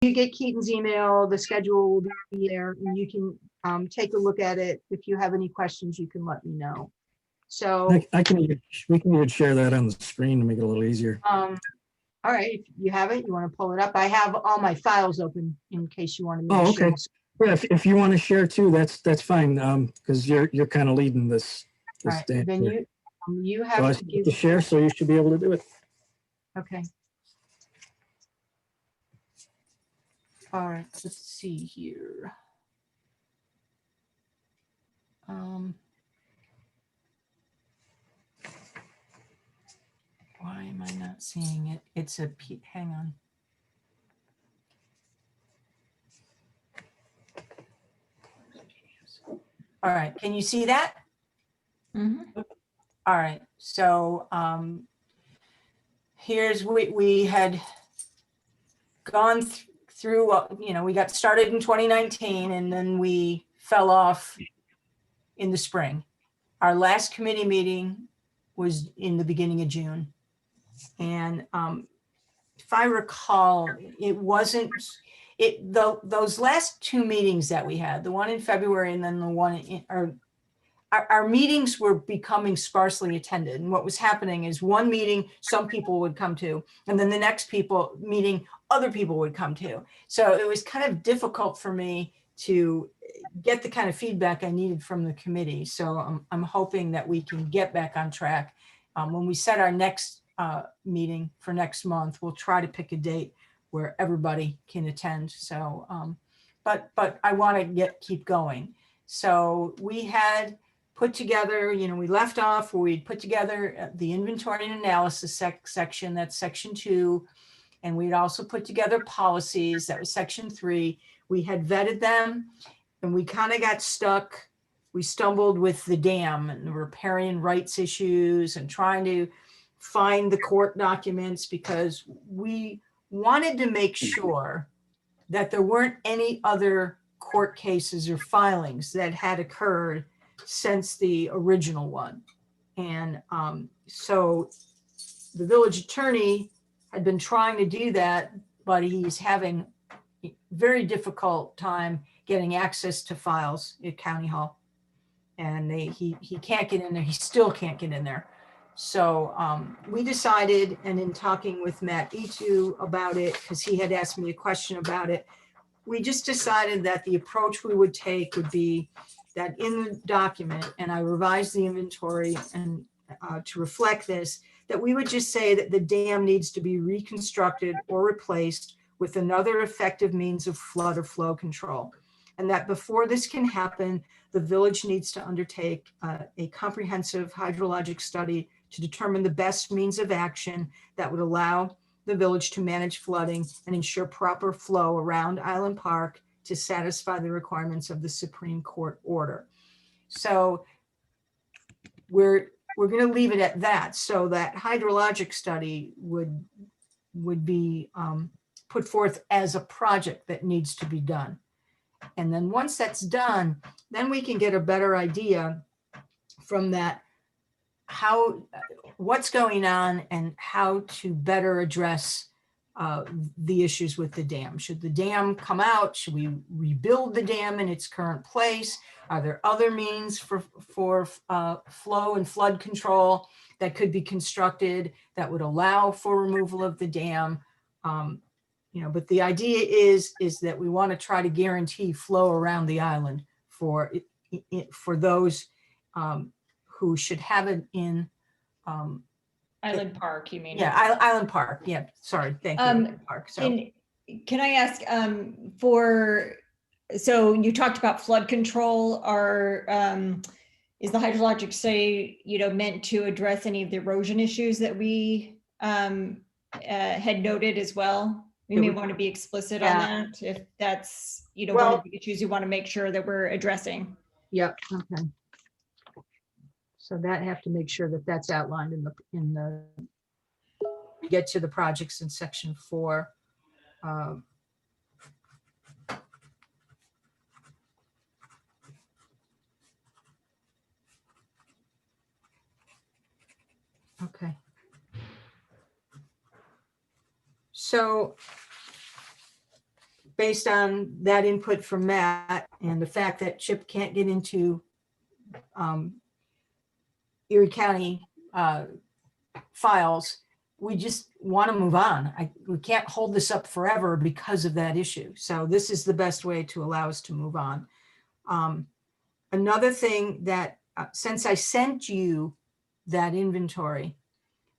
you get Keaton's email, the schedule will be there, and you can take a look at it. If you have any questions, you can let me know. So, We can even share that on the screen to make it a little easier. all right, if you have it, you want to pull it up. I have all my files open in case you want to. Oh, okay. Yeah, if you want to share too, that's fine. Because you're kind of leading this. All right, then you have so I to give to share, so you should be able to do it. Okay. All right, let's see here. Why am I not seeing it? It's a hang on. All right, can you see that? Mm-hmm. All right, so here's what we had gone through, we got started in 2019 and then we fell off in the spring. Our last committee meeting was in the beginning of June. And if I recall, those last two meetings that we had, the one in February and then the one our meetings were becoming sparsely attended. And what was happening is one meeting, some people would come to, and then the next meeting, other people would come to. So it was kind of difficult for me to get the kind of feedback I needed from the committee. So I'm hoping that we can get back on track. When we set our next meeting for next month, we'll try to pick a date where everybody can attend. So, but I want to keep going. So we had put together, we left off where we'd put together the inventory and analysis section, that's section 2. And we'd also put together policies, that was section 3. We had vetted them and we kind of got stuck. We stumbled with the dam and the riparian rights issues and trying to find the court documents because we wanted to make sure that there weren't any other court cases or filings that had occurred since the original one. And so the village attorney had been trying to do that, but he's having a very difficult time getting access to files at County Hall. And he can't get in there. He still can't get in there. So we decided, and in talking with Matt Itu about it, because he had asked me a question about it, we just decided that the approach we would take would be that in the document, and I revised the inventory and to reflect this, that we would just say that the dam needs to be reconstructed or replaced with another effective means of flood or flow control. And that before this can happen, the village needs to undertake a comprehensive hydrologic study to determine the best means of action that would allow the village to manage flooding and ensure proper flow around Island Park to satisfy the requirements of the Supreme Court order. So we're going to leave it at that. So that hydrologic study would be put forth as a project that needs to be done. And then once that's done, then we can get a better idea from that what's going on and how to better address the issues with the dam. Should the dam come out? Should we rebuild the dam in its current place? Are there other means for flow and flood control that could be constructed that would allow for removal of the dam? But the idea is that we want to try to guarantee flow around the island for those who should have it in Island Park, you mean? Yeah, Island Park. Yeah, sorry, thank you. Island Park. So, can I ask so you talked about flood control. Is the hydrologic study, meant to address any of the erosion issues that we had noted as well? We may want to be explicit on that if that's, one of the issues you want to make sure that we're addressing. Yep. Okay. So that have to make sure that that's outlined in the we get to the projects in section 4. Okay. So based on that input from Matt and the fact that Chip can't get into Erie County files, we just want to move on. We can't hold this up forever because of that issue. So this is the best way to allow us to move on. Another thing that, since I sent you that inventory,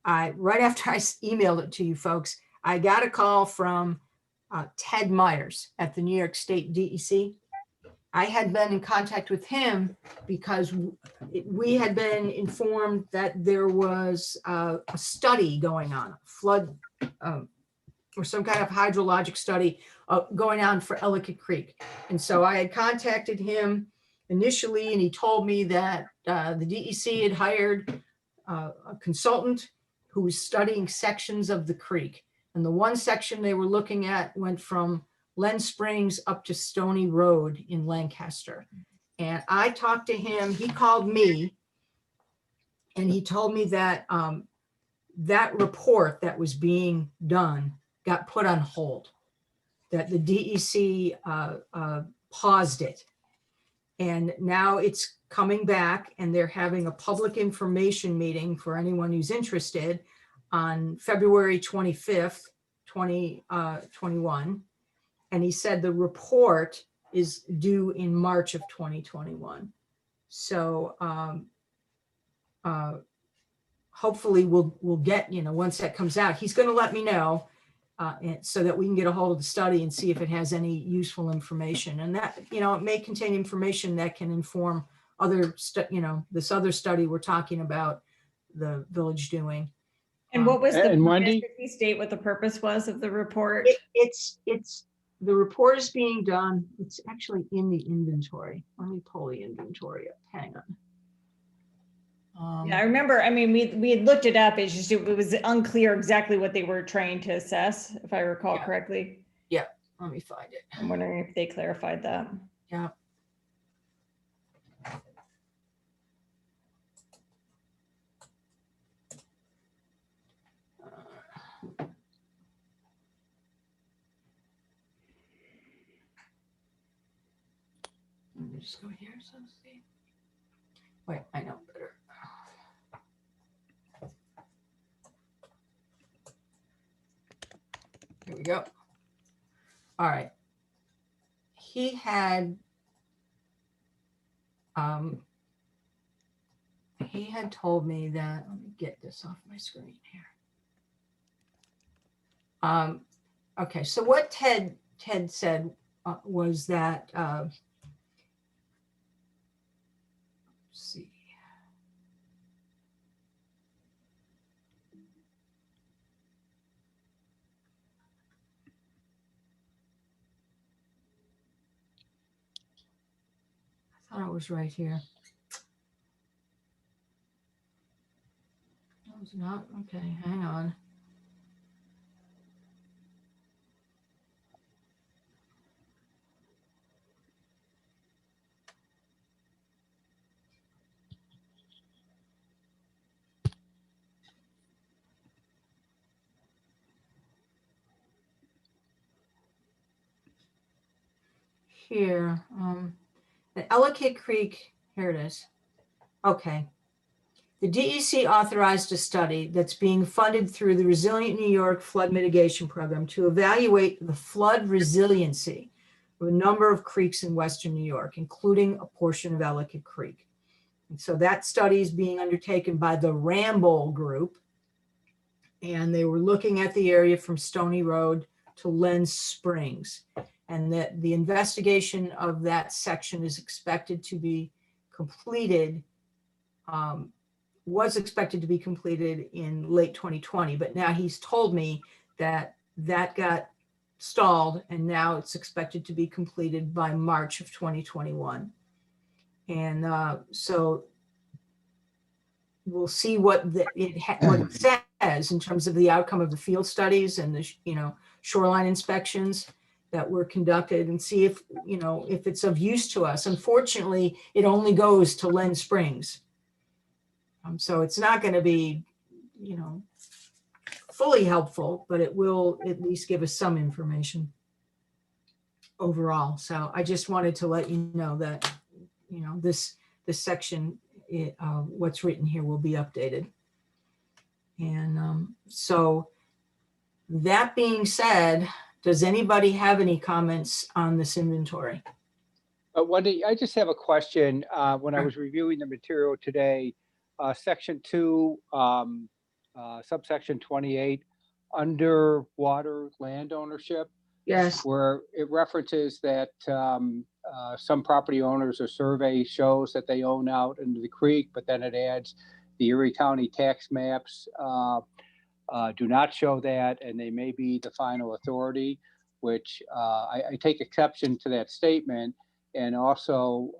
right after I emailed it to you folks, I got a call from Ted Myers at the New York State DEC. I had been in contact with him because we had been informed that there was a study going on, flood or some kind of hydrologic study going on for Ellicott Creek. And so I had contacted him initially, and he told me that the DEC had hired a consultant who was studying sections of the creek. And the one section they were looking at went from Len Springs up to Stony Road in Lancaster. And I talked to him, he called me, and he told me that that report that was being done got put on hold, that the DEC paused it. And now it's coming back, and they're having a public information meeting for anyone who's interested on February 25th, 2021. And he said the report is due in March of 2021. So hopefully we'll get, once that comes out, he's going to let me know so that we can get a hold of the study and see if it has any useful information. And that, it may contain information that can inform other, this other study we're talking about the village doing. And what was the And purpose? Wendy? Did he state what the purpose was of the report? It's the report is being done. It's actually in the inventory. Let me pull the inventory up. Hang on. Yeah, I remember, we had looked it up. It's just, it was unclear exactly what they were trying to assess, if I recall correctly. Let me find it. I'm wondering if they clarified that. Yeah. Let me just go here. So see. Wait, I know better. Here we go. All right. He had told me that, let me get this off my screen here. Okay, so what Ted said was that, let's see. I thought it was right here. No, it's not. Okay, hang on. Here, the Ellicott Creek, here it is. Okay. The DEC authorized a study that's being funded through the Resilient New York Flood Mitigation Program to evaluate the flood resiliency of a number of creeks in Western New York, including a portion of Ellicott Creek. And so that study is being undertaken by the Ramble Group. And they were looking at the area from Stony Road to Len Springs. And that the investigation of that section is expected to be completed, was expected to be completed in late 2020, but now he's told me that that got stalled and now it's expected to be completed by March of 2021. And so we'll see what it says in terms of the outcome of the field studies and the shoreline inspections that were conducted, and see if it's of use to us. Unfortunately, it only goes to Len Springs. So it's not going to be, fully helpful, but it will at least give us some information. overall. So I just wanted to let you know that, you know, this section, what's written here will be updated. And so that being said, does anybody have any comments on this inventory? Wendy, I just have a question. When I was reviewing the material today, section 2, subsection 28, underwater land ownership, Yes. where it references that some property owners or survey shows that they own out into the creek, but then it adds the Erie County tax maps do not show that, and they may be the final authority, which I take exception to that statement. And also,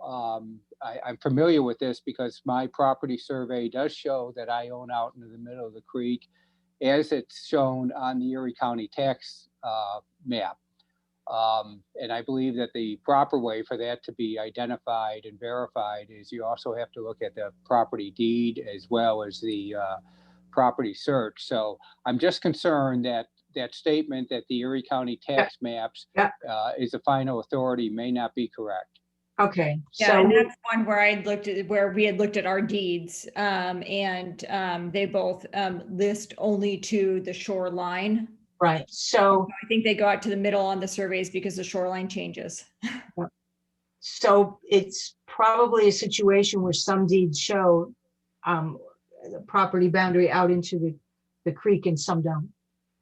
I'm familiar with this because my property survey does show that I own out into the middle of the creek, as it's shown on the Erie County tax map. And I believe that the proper way for that to be identified and verified is you also have to look at the property deed as well as the property search. So I'm just concerned that that statement that the Erie County tax maps is the final authority may not be correct. Okay. Yeah, So and that's one where we had looked at our deeds, and they both list only to the shoreline. right. So I think they go out to the middle on the surveys because the shoreline changes. so it's probably a situation where some deeds show the property boundary out into the creek and some don't.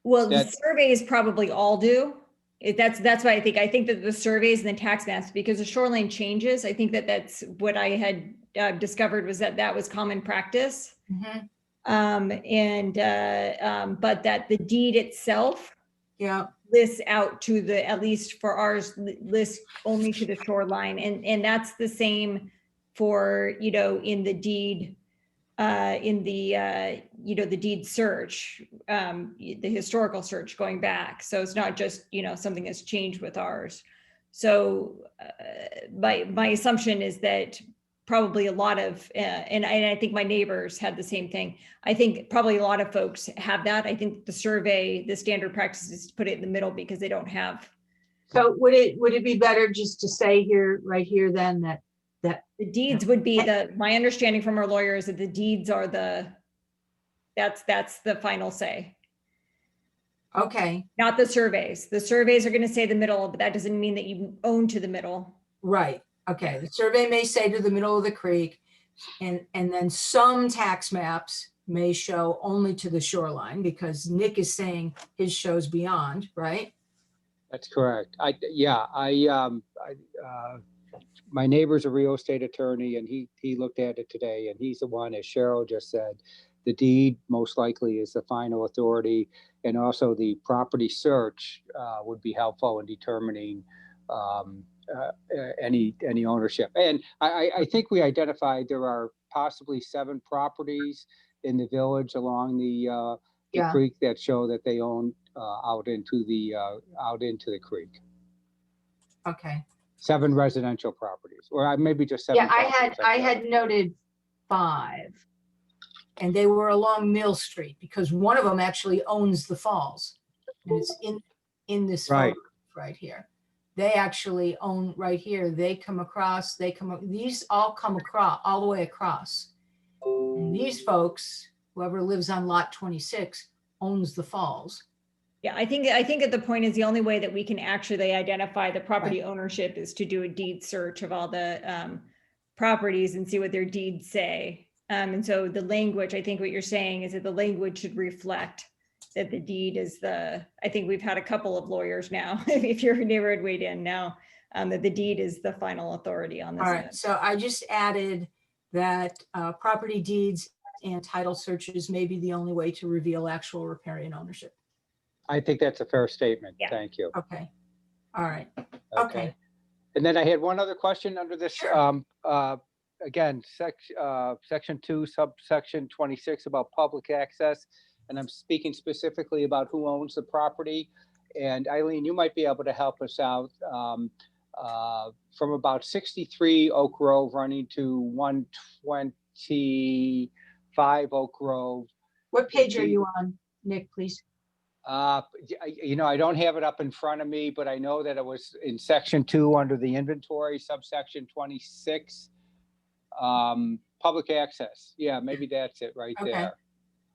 Well, the That- surveys probably all do. That's why I think that the surveys and the tax maps, because the shoreline changes, I think that that's what I had discovered was that was common practice. Mhm. But that the deed itself Yeah. lists out to the, at least for ours, lists only to the shoreline. And that's the same for, you know, in the deed, you know, the deed search, the historical search going back. So it's not just, you know, something that's changed with ours. So my assumption is that probably a lot of, and I think my neighbors had the same thing. I think probably a lot of folks have that. I think the survey, the standard practice is to put it in the middle because they don't have. So would it be better just to say here, right here, then that The deeds would be my understanding from our lawyer is that the deeds are that's the final say, okay, not the surveys. The surveys are going to say the middle, but that doesn't mean that you own to the middle. right, okay. The survey may say to the middle of the creek, and then some tax maps may show only to the shoreline because Nick is saying his shows beyond, right? That's correct. My neighbor's a real estate attorney, and he looked at it today, and he's the one, as Cheryl just said, the deed most likely is the final authority, and also the property search would be helpful in determining any ownership. And I think we identified there are possibly 7 properties in the village along the Yeah. creek that show that they own out into the creek. Okay. 7 residential properties, or maybe just 7. Yeah, I had noted 5. And they were along Mill Street because one of them actually owns the falls. And it's in this Right. photo right here. They actually own right here. These all come across, all the way across. And these folks, whoever lives on lot 26 owns the falls. Yeah, I think at the point is the only way that we can actually identify the property ownership is to do a deed search of all the properties and see what their deeds say. And so the language, I think what you're saying is that the language should reflect that the deed is I think we've had a couple of lawyers now, if your neighbor had weighed in now, that the deed is the final authority on this. All right, so I just added that property deeds and title searches may be the only way to reveal actual riparian ownership. I think that's a fair statement. Yeah. Thank you. Okay, all right, okay. And then I had one other question under this. Sure. Again, section 2, subsection 26 about public access. And I'm speaking specifically about who owns the property. And Eileen, you might be able to help us out. From about 63 Oak Grove running to 125 Oak Grove. What page are you on, Nick, please? I don't have it up in front of me, but I know that it was in section 2 under the inventory, subsection 26. Public access. Yeah, maybe that's it right Okay. there.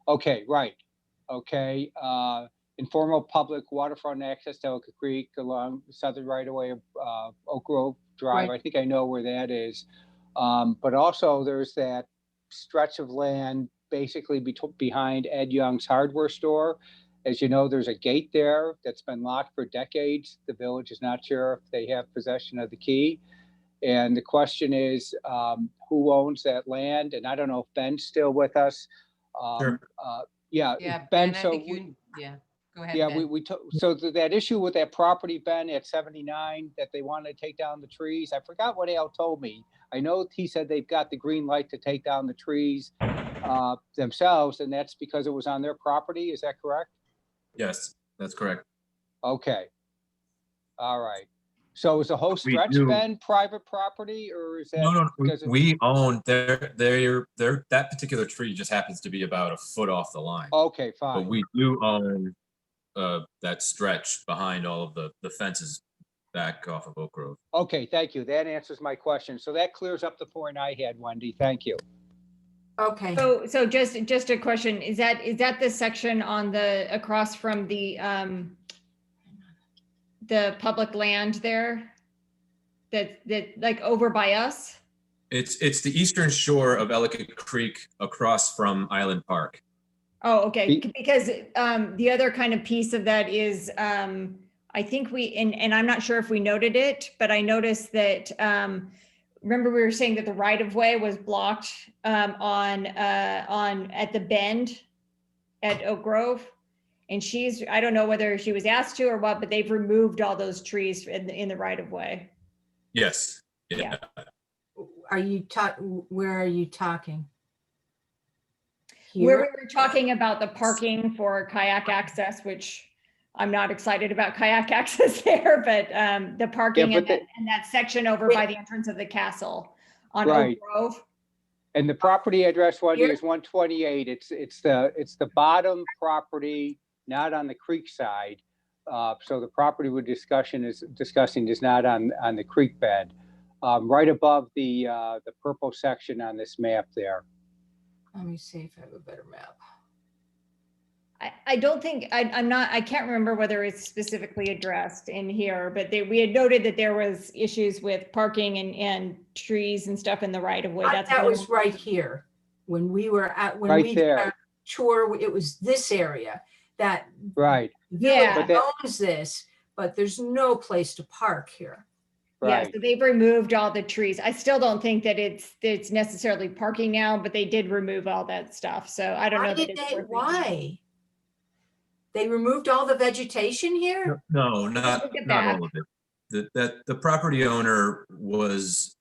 Okay, right. Okay. Informal public waterfront access to Ellicott Creek along the southern right of way of Oak Grove Drive. Right. I think I know where that is. But also there's that stretch of land basically behind Ed Young's hardware store. As you know, there's a gate there that's been locked for decades. The village is not sure if they have possession of the key. And the question is, who owns that land? And I don't know if Ben's still with us. Sure. Yeah, Yeah, Ben, Ben, I so think you, yeah, go ahead, yeah, Ben. we took, so that issue with that property, Ben, at 79, that they wanted to take down the trees, I forgot what Al told me. I know he said they've got the green light to take down the trees themselves, and that's because it was on their property. Is that correct? Yes, that's correct. Okay. All right. So is the whole We stretch, do- Ben, private property, or is that? No, because of- we own that particular tree just happens to be about a foot off the line. Okay, But fine. we do own that stretch behind all of the fences back off of Oak Grove. Okay, thank you. That answers my question. So that clears up the point I had, Wendy. Thank you. Okay. So just a question, is that the section on across from the public land there? That like over by us? It's the eastern shore of Ellicott Creek across from Island Park. Oh, okay, Be- because the other kind of piece of that is, I think and I'm not sure if we noted it, but I noticed that, remember we were saying that the right of way was blocked at the bend at Oak Grove? And I don't know whether she was asked to or what, but they've removed all those trees in the right of way. Yes. Yeah. Where are you talking? Where we Here? were talking about the parking for kayak access, which I'm not excited about kayak access there, but the parking but and that section over by the entrance of the castle on Right. Oak Grove. And the property address, Wendy, Here? is 128. It's the bottom property, not on the creek side. So the property we're discussing is not on the creek bed. Right above the purple section on this map there. Let me see if I have a better map. I don't think, I can't remember whether it's specifically addressed in here, but we had noted that there was issues with parking and trees and stuff in the right of way. That was right here. When we Right did there. our tour, it was this area that Right, Yeah. village owns this, but there's no place to park here. Yeah, right. so they've removed all the trees. I still don't think that it's necessarily parking now, but they did remove all that stuff. So I don't know. Why? They removed all the vegetation here? No, Look not at that. all of it. The property owner was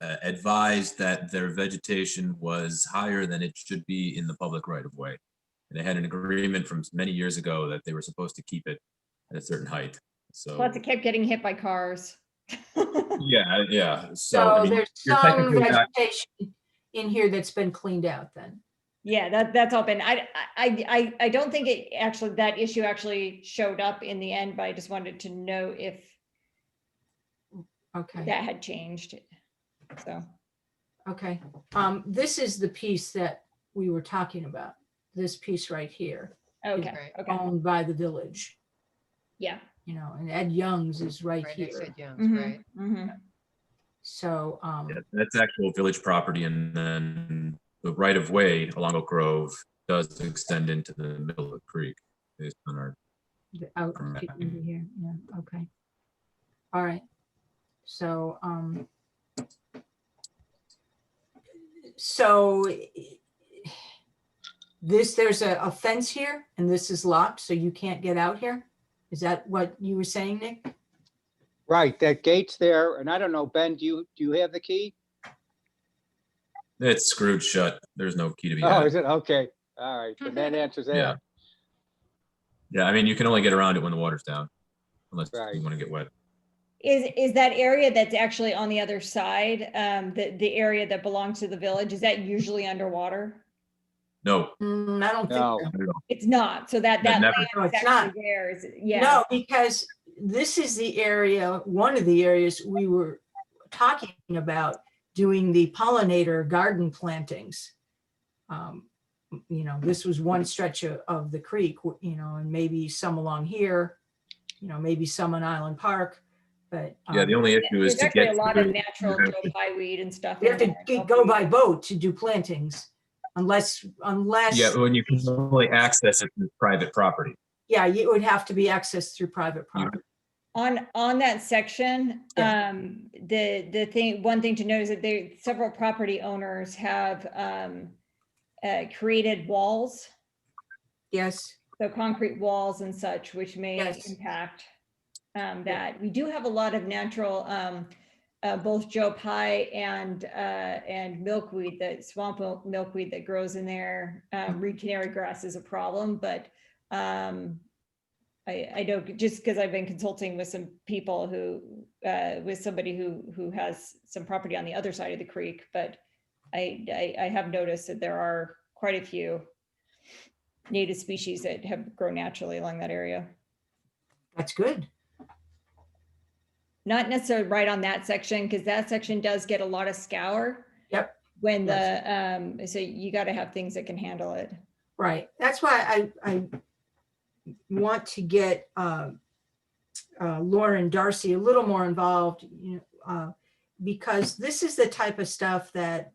advised that their vegetation was higher than it should be in the public right of way. And they had an agreement from many years ago that they were supposed to keep it at a certain height. So Plus it kept getting hit by cars. yeah. So So I mean, there's you're some technically not- vegetation in here that's been cleaned out then. Yeah, that's all been, I don't think that issue actually showed up in the end, but I just wanted to know if Okay, that had changed. So, okay. This is the piece that we were talking about. This piece right here, okay, Right. okay, owned by the village, yeah. and Ed Young's is right Right next to here. Young's, Mhm, right? mhm. So, Yeah, that's actual village property, and then the right of way along Oak Grove does extend into the middle of the creek based on our. out From that. into here, yeah, okay. All right. So, there's a fence here and this is locked, so you can't get out here? Is that what you were saying, Nick? Right, that gate's there, and I don't know, Ben, do you have the key? It's screwed shut. There's no key to be Oh, had. is it? Okay, all right, then that answers Yeah. that. Yeah, I mean, you can only get around it when the water's down, unless Right. you want to get wet. Is that area that's actually on the other side, the area that belongs to the village, is that usually underwater? No, I don't think No. so. It's not, so that Never. land No, is it's actually not. there is, yeah. No, because this is the area, one of the areas we were talking about doing the pollinator garden plantings. You know, this was one stretch of the creek, you know, and maybe some along here, you know, maybe some on Island Park, but. yeah, the only issue is There's to actually a get lot of through. natural have Joe Pye weed and stuff. We in have to there. go by boat to do plantings unless, Yeah, when you can only access it through private property. yeah, it would have to be accessed through private You- property. On that section, Yeah. one thing to note is that several property owners have created walls, Yes, so concrete walls and such, which may Yes. impact that. We do have a lot of natural, both Joe Pye and milkweed, that swamp milkweed that grows in there. Reed canary grass is a problem, but I know, just because I've been consulting with some people with somebody who has some property on the other side of the creek, but I have noticed that there are quite a few native species that have grown naturally along that area. that's good. Not necessarily right on that section, because that section does get a lot of scour. Yep. When so you got to have things that can handle it. Right. That's why I want to get Laura and Darcy a little more involved, you know, because this is the type of stuff that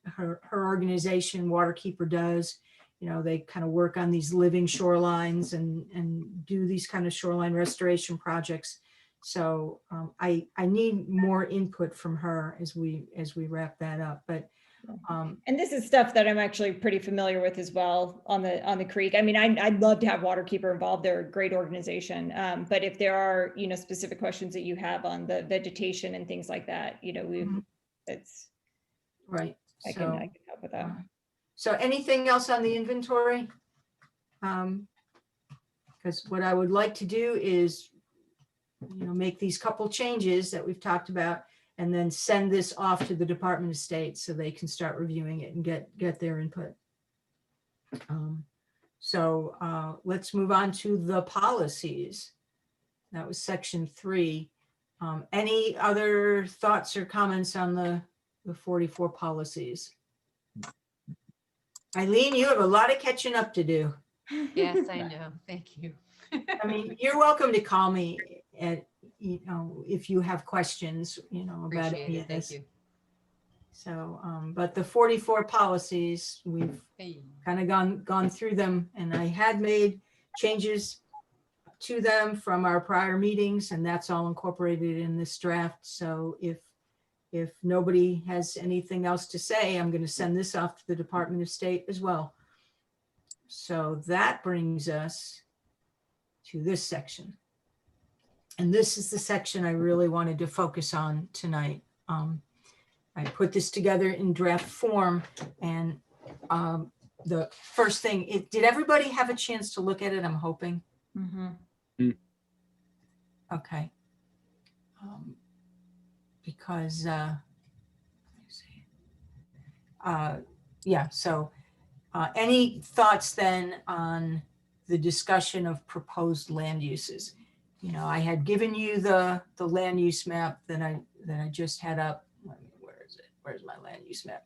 her organization, Waterkeeper, does. You know, they kind of work on these living shorelines and do these kind of shoreline restoration projects. So I need more input from her as we wrap that up. But and this is stuff that I'm actually pretty familiar with as well on the creek. I mean, I'd love to have Waterkeeper involved. They're a great organization. But if there are, you know, specific questions that you have on the vegetation and things like that, you know, it's right. I can help with that. So anything else on the inventory? Because what I would like to do is, you know, make these couple changes that we've talked about, and then send this off to the Department of State so they can start reviewing it and get their input. So let's move on to the policies. That was section 3. Any other thoughts or comments on the 44 policies? Eileen, you have a lot of catching up to do. Yes, I know. Thank you. I mean, you're welcome to call me at, you know, if you have questions, you know, about Appreciate any it. of Thank this. you. So, but the 44 policies, we've Hey. kind of gone through them, and I had made changes to them from our prior meetings, and that's all incorporated in this draft. So if nobody has anything else to say, I'm going to send this off to the Department of State as well. So that brings us to this section. And this is the section I really wanted to focus on tonight. I put this together in draft form, and the first thing, did everybody have a chance to look at it? I'm hoping. Okay. Because, let me see. Yeah, so any thoughts then on the discussion of proposed land uses? You know, I had given you the land use map that I just had up. Where is it? Where's my land use map?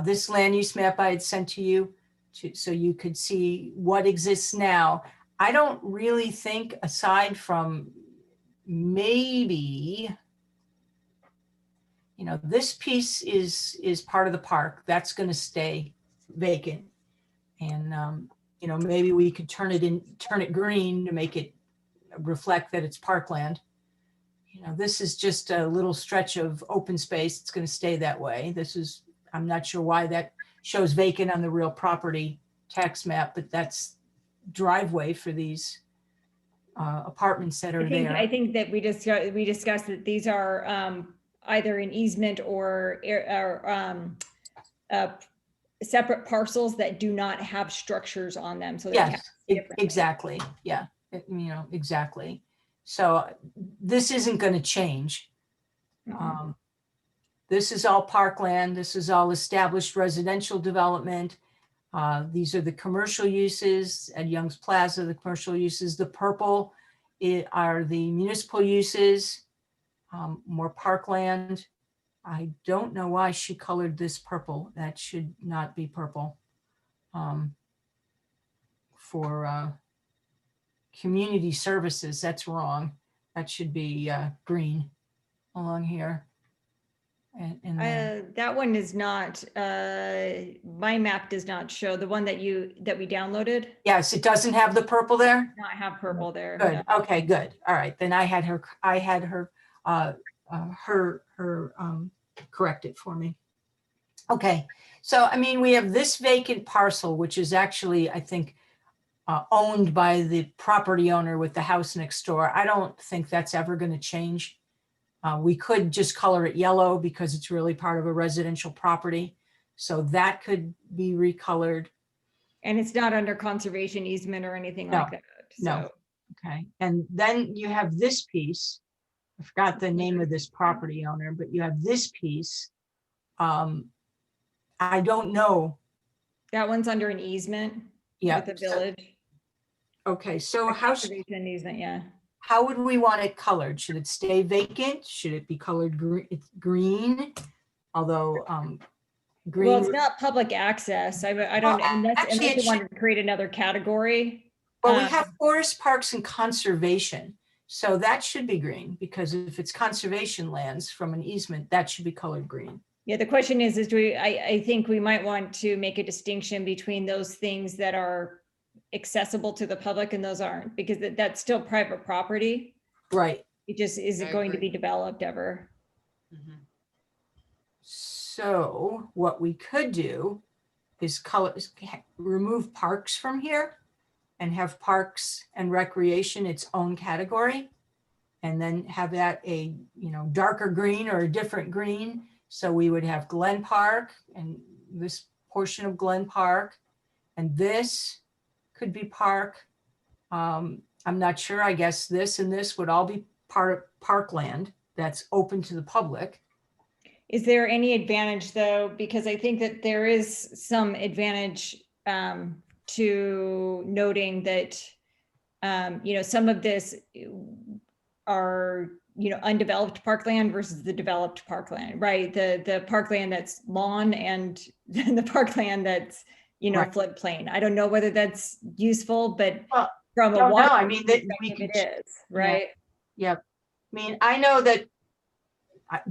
This land use map I had sent to you so you could see what exists now. I don't really think, aside from maybe, you know, this piece is part of the park. That's going to stay vacant. And, you know, maybe we could turn it green to make it reflect that it's parkland. You know, this is just a little stretch of open space. It's going to stay that way. I'm not sure why that shows vacant on the real property tax map, but that's driveway for these apartments that are there. I think that we discussed that these are either an easement or separate parcels that do not have structures on them. So Yes, exactly. Yeah, you know, exactly. So this isn't going to change. This is all parkland. This is all established residential development. These are the commercial uses at Young's Plaza, the commercial uses. The purple are the municipal uses, more parkland. I don't know why she colored this purple. That should not be purple. For community services, that's wrong. That should be green along here. And then, That one is not, my map does not show the one that we downloaded, yes, it doesn't have the purple there. not have purple there. Good. no. Okay, good. All right. Then I had her correct it for me. Okay. So, I mean, we have this vacant parcel, which is actually, I think, owned by the property owner with the house next door. I don't think that's ever going to change. We could just color it yellow because it's really part of a residential property. So that could be recolored. And it's not under conservation easement or anything like that. no. So Okay. And then you have this piece. I forgot the name of this property owner, but you have this piece. I don't know. that one's under an easement Yeah. with the village. Okay. So Conservation easement, yeah. how would we want it colored? Should it stay vacant? Should it be colored green? Although Well, green, it's not public access. I don't, unless actually, it you should- wanted to create another category. well, we have forest parks and conservation. So that should be green because if it's conservation lands from an easement, that should be colored green. Yeah, the question is I think we might want to make a distinction between those things that are accessible to the public and those aren't, because that's still private property. Right. It just isn't I going to agree. be developed ever. Mhm. So what we could do is remove parks from here and have parks and recreation its own category. And then have that a, darker green or a different green. So we would have Glen Park and this portion of Glen Park. And this could be park. I'm not sure. I guess this and this would all be part of parkland that's open to the public. Is there any advantage though? Because I think that there is some advantage to noting that, some of this are, undeveloped parkland versus the developed parkland, right? The parkland that's lawn and then the parkland that's, Right. floodplain. I don't know whether that's useful, but Well, from a don't know. water I mean, that we perspective, could, it is, right? Yep. I mean, I know that.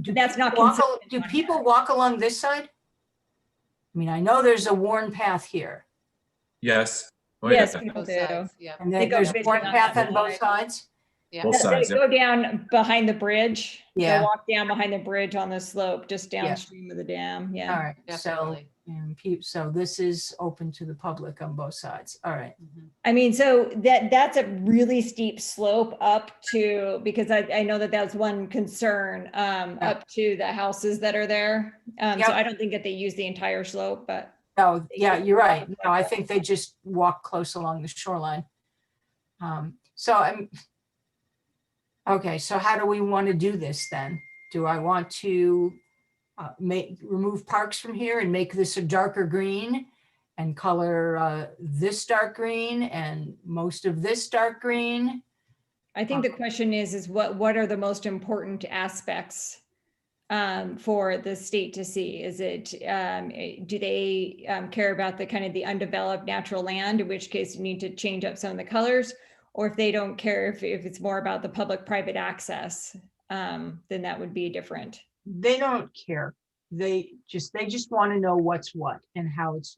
Do That's not people walk consistent do on people walk along this side? I mean, I know there's a worn path here, Yes. Oh, Yes, yeah. people Both do. sides, yeah. and They then go there's a fishing worn on path that on both side. sides. Yeah. Both They sides. go down behind the bridge. They Yeah. walk down behind the bridge on the slope, just downstream of the dam, All yeah. right. So, Definitely. so this is open to the public on both sides. All right. Mhm. I mean, so that's a really steep slope up to, because I know that that's one concern, up to the houses that are there. So Yep. I don't think that they use the entire slope, but No, yeah, you're right. No, I think they just walk close along the shoreline. So I'm, okay, so how do we want to do this then? Do I want to remove parks from here and make this a darker green and color this dark green and most of this dark green? I think the question is what are the most important aspects for the state to see? Is it, do they care about the kind of the undeveloped natural land, in which case you need to change up some of the colors? Or if they don't care, if it's more about the public-private access, then that would be different. They don't care. They just want to know what's what and how it's,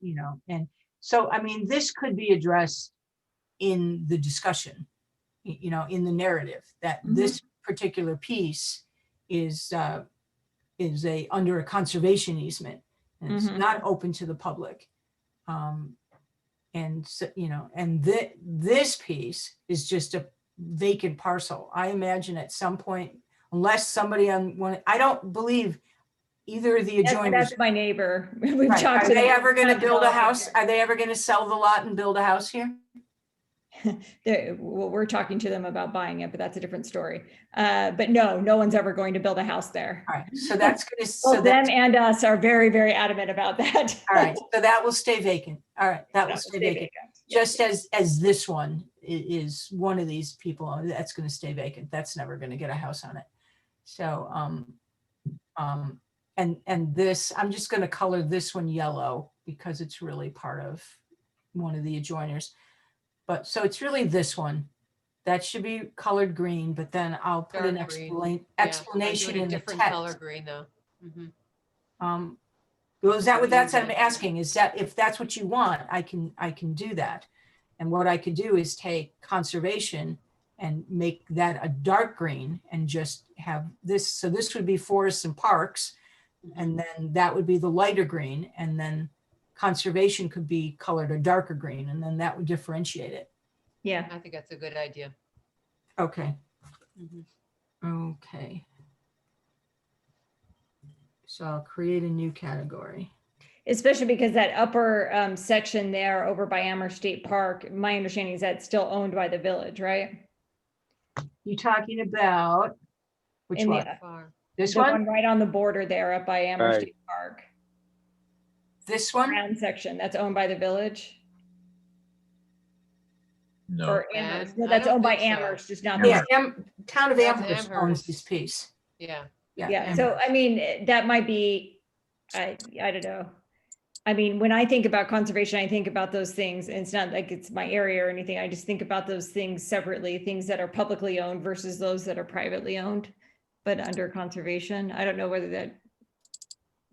and so, I mean, this could be addressed in the discussion, in the narrative, that this particular piece is under a conservation easement and it's not open to the public. And so, and this piece is just a vacant parcel. I imagine at some point, unless somebody I don't believe either of the adjoiners. That's my neighbor. We've Right. talked Are to they them. ever going to build a house? Are they ever going to sell the lot and build a house here? we're talking to them about buying it, but that's a different story. But no one's ever going to build a house there. All right, so that's gonna, so Both that's, them and us are very, very adamant about that. all right, so that will stay vacant. All right, that will That stay vacant. Just as this one is one of these people, that's gonna stay vacant. That's never gonna get a house on it. So, and this, I'm just gonna color this one yellow because it's really part of one of the adjoiners. But, so it's really this one. That should be colored green, but then I'll put an Dark green. explanation in the Different color text. green though. Mhm. Well, is that what that's, I'm Yeah. asking, is that if that's what you want, I can do that. And what I could do is take conservation and make that a dark green and just have this, so this would be forests and parks. And then that would be the lighter green, and then conservation could be colored a darker green, and then that would differentiate it. Yeah. I think that's a good idea. Okay, Mhm. okay. So I'll create a new category. Especially because that upper section there over by Amherst State Park, my understanding is that's still owned by the village, right? You talking about, which In the- one? Far. This The one? one right on the border there up by Amherst Right. State Park, This one? round section, that's owned by the village? No, Or Amherst? No, I that's don't owned by think so. Amherst, just not the Yeah, village. Town of That's Amherst owns Amherst. this piece. Yeah. Yeah, so I mean, that might be, I don't know. I mean, when I think about conservation, I think about those things, and it's not like it's my area or anything. I just think about those things separately, things that are publicly owned versus those that are privately owned, but under conservation. I don't know whether that,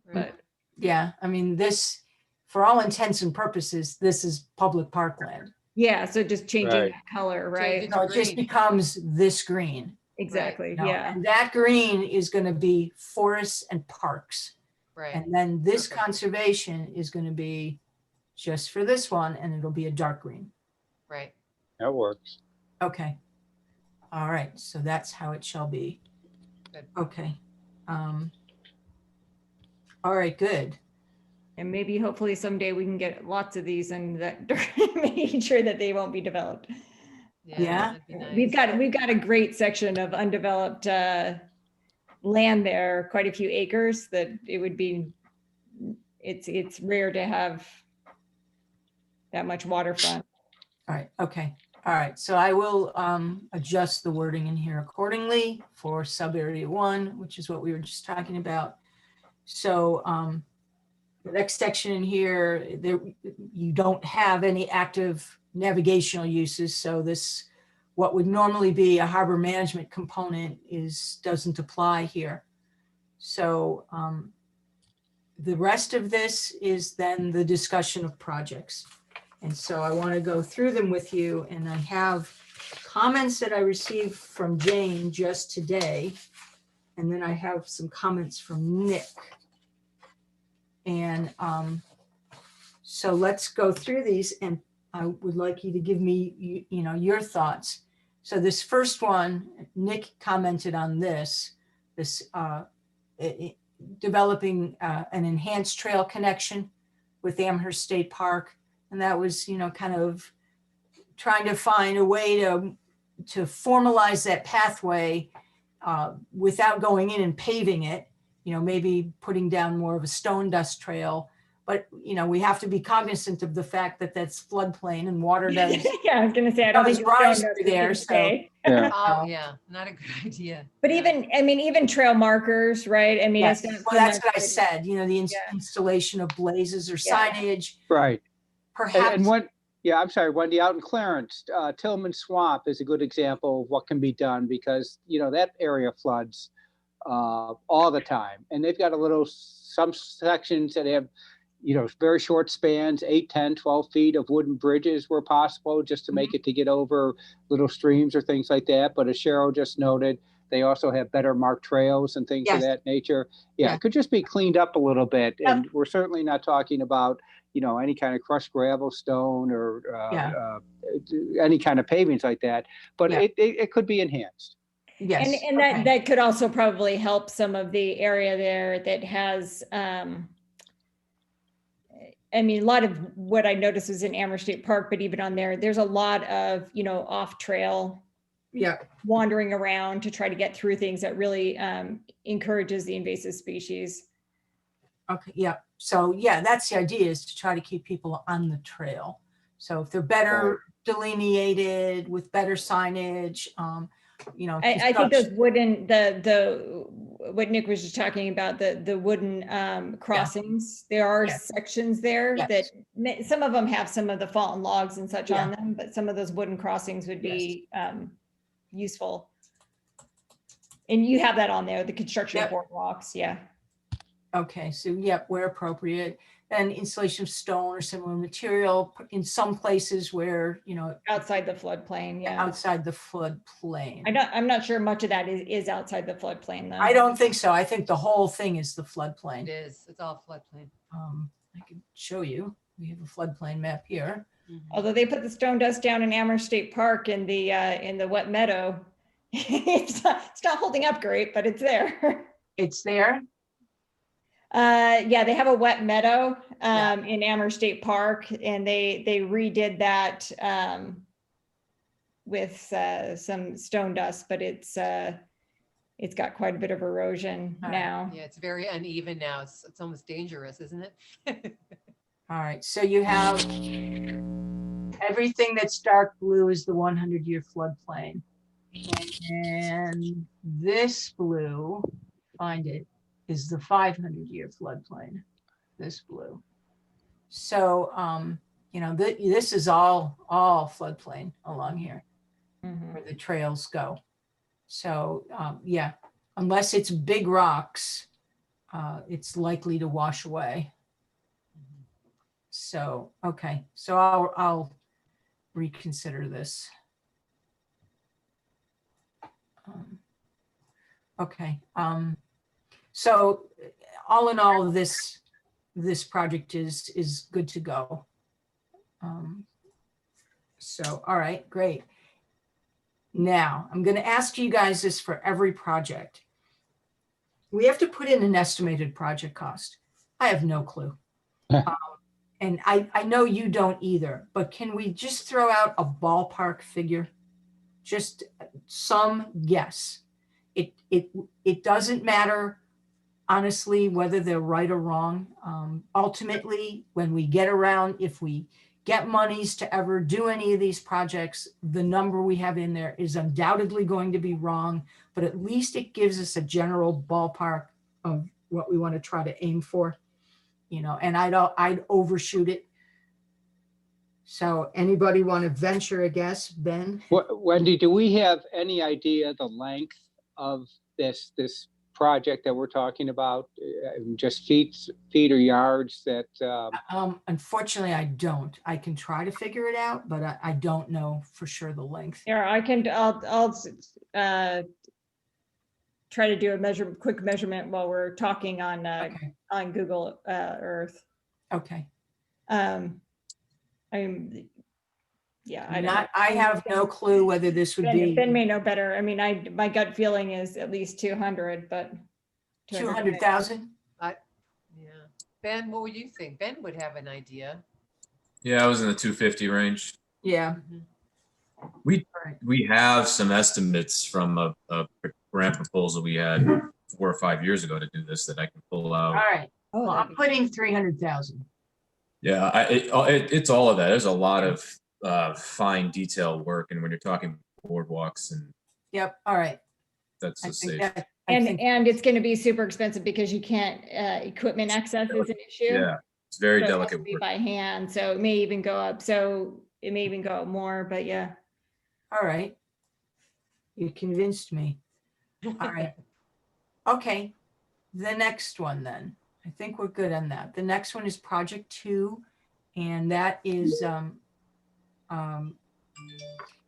Right. but Yeah, I mean, this, for all intents and purposes, this is public parkland. yeah, so just changing Right. that color, Change right? it. No, it just Green. becomes this green. Exactly, you know, yeah. And that green is gonna be forests and parks. Right. And then this Perfect. conservation is gonna be just for this one, and it'll be a dark green. Right. That works. Okay. All right, so that's how it shall be. Good. Okay. All right, good. And maybe hopefully someday we can get lots of these and that making sure that they won't be developed. Yeah. That'd be nice. We've got a great section of undeveloped land there, quite a few acres that it would be, it's rare to have that much waterfront. All right, okay. All right, so I will adjust the wording in here accordingly for sub area 1, which is what we were just talking about. So the next section in here, there, you don't have any active navigational uses. So this, what would normally be a harbor management component doesn't apply here. So the rest of this is then the discussion of projects. And so I want to go through them with you, and I have comments that I received from Jane just today. And then I have some comments from Nick. And so let's go through these, and I would like you to give me, your thoughts. So this first one, Nick commented on this developing an enhanced trail connection with Amherst State Park. And that was, kind of trying to find a way to formalize that pathway without going in and paving it, maybe putting down more of a stone dust trail. But, we have to be cognizant of the fact that that's floodplain and water does. Yeah, I was gonna say, I don't does think rise it's through there, so. Yeah. Oh, yeah, not a good idea. But Yeah. even trail markers, right? I mean, Yes, it's not well, so that's much what I that- said, the Yeah. installation of blazes or Yeah. signage, Right. perhaps. And I'm sorry, Wendy, out in Clarence, Tillman Swamp is a good example of what can be done because, that area floods all the time. And they've got some sections that have, very short spans, 8, 10, 12 feet of wooden bridges where possible, just to make it to get over little streams or things like that. But as Cheryl just noted, they also have better marked trails and things of Yes. that nature. Yeah, Yeah. it could just be cleaned up a little bit. And we're certainly not talking about, any kind of crushed gravel, stone, or any kind of pavings like that. But Yeah. it could be enhanced. Yes. And okay. that could also probably help some of the area there that has, I mean, a lot of what I noticed was in Amherst State Park, but even on there, there's a lot of, off trail Yeah, wandering around to try to get through things that really encourages the invasive species. okay, yeah. So yeah, that's the idea, is to try to keep people on the trail. So if they're better delineated with better signage, I think those wooden, what Nick was just talking about, the wooden crossings, there are Yes. sections there Yes. that some of them have some of the fallen logs and such Yeah. on them, but some of those wooden crossings would be useful. And you have that on there, the construction Yep. boardwalks, yeah. Okay, so yep, where appropriate, and installation of stone or similar material in some places where, Outside the floodplain, yeah. outside the floodplain. I'm not sure much of that is outside the floodplain though. I don't think so. I think the whole thing is the It floodplain. is. It's all floodplain. I can show you. We have a floodplain map here. Mhm. Although they put the stone dust down in Amherst State Park in the wet meadow. It's not holding up great, but it's there. It's there. Yeah, they have a wet meadow Yeah. in Amherst State Park, and they redid that with some stone dust, but it's got quite a bit of erosion All right. now. Yeah, it's very uneven now. It's almost dangerous, isn't it? All right, so you have everything that's dark blue is the 100-year floodplain. And this blue, find it, is the 500-year floodplain, this blue. So, this is all floodplain along here Mhm. where the trails go. So, yeah, unless it's big rocks, it's likely to wash away. So, okay, so I'll reconsider this. Okay, so all in all, this project is good to go. So, all right, great. Now, I'm going to ask you guys this for every project. We have to put in an estimated project cost. I have no clue. And I know you don't either, but can we just throw out a ballpark figure? Just some guess. It doesn't matter, honestly, whether they're right or wrong. Ultimately, when we get around, if we get monies to ever do any of these projects, the number we have in there is undoubtedly going to be wrong, but at least it gives us a general ballpark of what we want to try to aim for, and I'd overshoot it. So anybody want to venture a guess, Ben? Wendy, do we have any idea the length of this project that we're talking about? Just feet or yards that, Unfortunately, I don't. I can try to figure it out, but I don't know for sure the length. Here, I'll try to do a quick measurement while we're talking on Okay, Google Earth. okay. Yeah, I I mean, don't know. I have no clue whether this would Ben be may know better. I mean, my gut feeling is at least 200, but 200,000. Yeah. Ben, what would you think? Ben would have an idea. Yeah, I was in the 250 range. Yeah. Mhm. We have some estimates from a grant proposal we had 4 or 5 years ago to do this that I can pull All out. right. Oh, Well, that'd I'm be- putting 300,000. Yeah, it's all of that. There's a lot of fine detail work, and when you're talking boardwalks, and Yep. All right. that's I just think safe. that, and it's going to be super expensive because you can't equipment access is an issue. Yeah, it's very So it has delicate to be work. by hand, so it may even go up. So it may even go up more, but yeah. all right. You convinced me. All right. Okay. The next one then. I think we're good on that. The next one is Project 2, and that is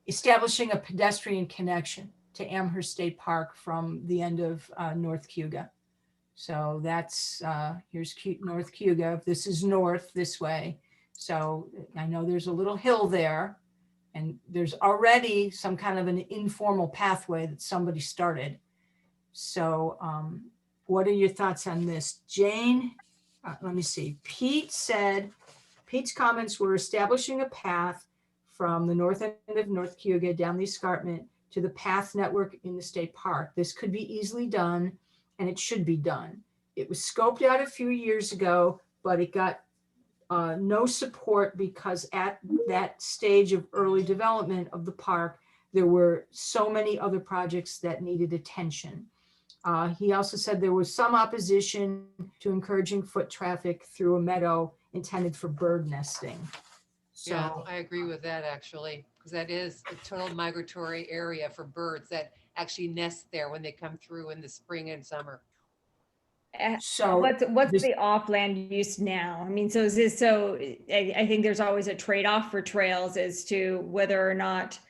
establishing a pedestrian connection to Amherst State Park from the end of North Cuga. So that's, here's North Cuga. This is north this way. So I know there's a little hill there, and there's already some kind of an informal pathway that somebody started. So what are your thoughts on this? Jane, let me see. Pete said Pete's comments were establishing a path from the north end of North Cuga down the escarpment to the path network in the state park. This could be easily done, and it should be done. It was scoped out a few years ago, but it got no support because at that stage of early development of the park, there were so many other projects that needed attention. He also said there was some opposition to encouraging foot traffic through a meadow intended for bird nesting. Yeah, So I agree with that actually, because that is a total migratory area for birds that actually nest there when they come through in the spring and summer. So What's this- the off-land use now? I mean, so is this, so I think there's always a trade-off for trails as to whether or not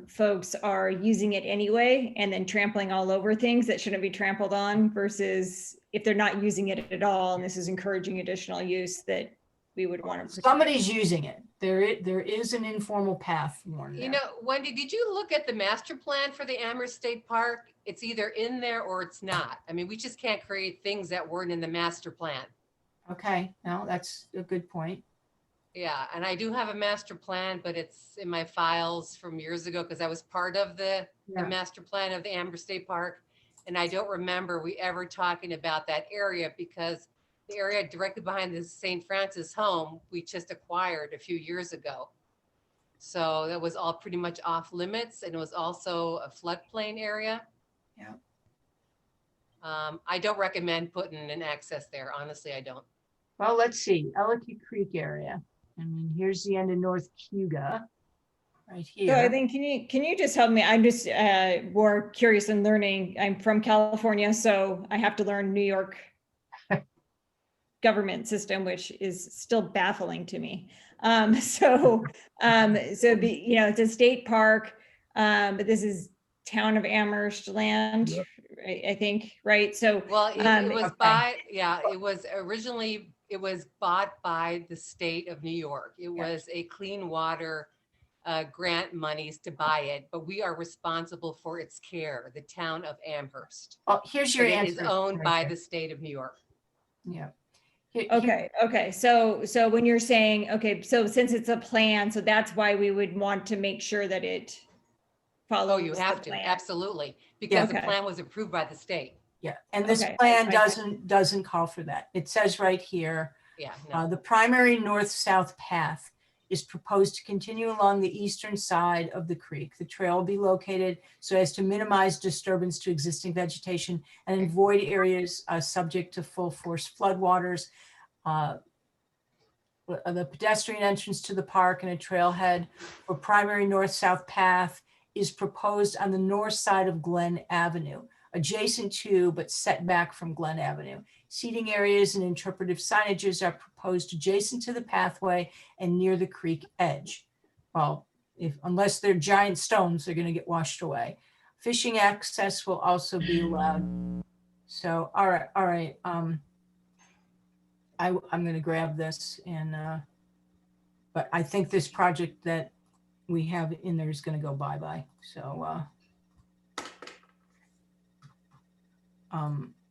folks are using it anyway and then trampling all over things that shouldn't be trampled on versus if they're not using it at all and this is encouraging additional use that we would want to. somebody's using it. There is an informal path, Warren. You know, Wendy, did you look at the master plan for the Amherst State Park? It's either in there or it's not. I mean, we just can't create things that weren't in the master plan. Okay, no, that's a good point. Yeah, and I do have a master plan, but it's in my files from years ago because I was part of the Yeah. master plan of the Amherst State Park. And I don't remember we ever talking about that area because the area directly behind the St. Francis home, we just acquired a few years ago. So that was all pretty much off limits and it was also a floodplain area. Yeah. I don't recommend putting an access there. Honestly, I don't. Well, let's see, Ellicott Creek area. I mean, here's the end of North Cuga, right So I here. think, can you just help me? I'm just more curious in learning. I'm from California, so I have to learn New York government system, which is still baffling to me. So it's a state park, but this is town of Amherst land, Yep. I think, right? So, Well, it was Okay. it was originally, it was bought by the state of New York. It was a clean water grant monies to buy it, but we are responsible for its care, the town of Amherst. Oh, here's your But it answer. is owned right by here. the state of New York. Yeah. okay. So when you're saying, okay, so since it's a plan, so that's why we would want to make sure that it follows. Oh, you have the to, plan. absolutely, because the Okay. plan was approved by the state. Yeah, and this Okay, plan I- doesn't call for that. It says right here, Yeah, no. the primary north-south path is proposed to continue along the eastern side of the creek. The trail will be located so as to minimize disturbance to existing vegetation and avoid areas subject to full force floodwaters. The pedestrian entrance to the park and a trailhead for primary north-south path is proposed on the north side of Glen Avenue, adjacent to but set back from Glen Avenue. Seating areas and interpretive signages are proposed adjacent to the pathway and near the creek edge. Well, unless they're giant stones, they're going to get washed away. Fishing access will also be allowed. So, all right. I'm going to grab this and, but I think this project that we have in there is going to go bye-bye. So,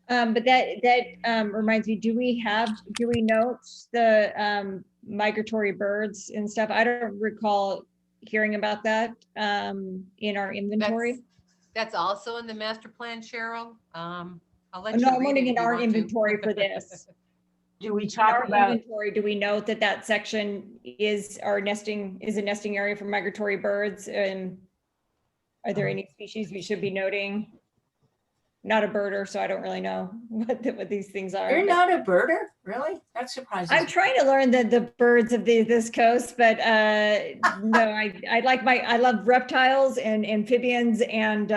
but that reminds me, do we note the migratory birds and stuff? I don't recall hearing about that in our inventory. That's also in the master plan, Cheryl. I'll let No, you I'm read wondering it if in you our want to. inventory for this. do we In talk our about, inventory, do we note that section is a nesting area for migratory birds? And are there any species we should be noting? Not a birder, so I don't really know what these things are. you're but- not a birder? Really? That surprises I'm me. trying to learn the birds of this coast, but no, I love reptiles and amphibians and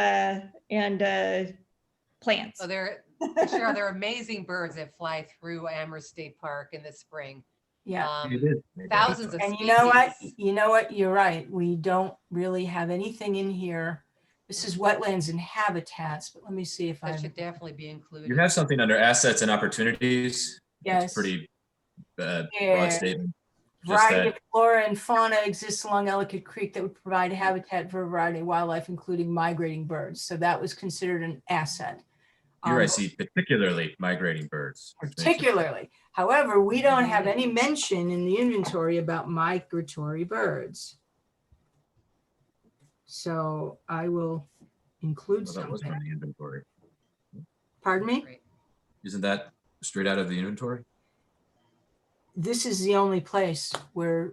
plants. So Cheryl, there are amazing birds that fly through Amherst State Park in the spring. Yeah. Thousands of And species. you know what? You're right. We don't really have anything in here. This is wetlands and habitats, but let me see if That I, should definitely be included. You have something under assets and opportunities. yes. It's pretty broad Yeah. statement. Just Variety that, of flora and fauna exists along Ellicott Creek that would provide habitat for a variety of wildlife, including migrating birds. So that was considered an asset. Here I see particularly migrating birds. Particularly. However, we don't have any mention in the inventory about migratory birds. So I will include Well, that was something. from the inventory. Pardon me? Great. Isn't that straight out of the inventory? This is the only place where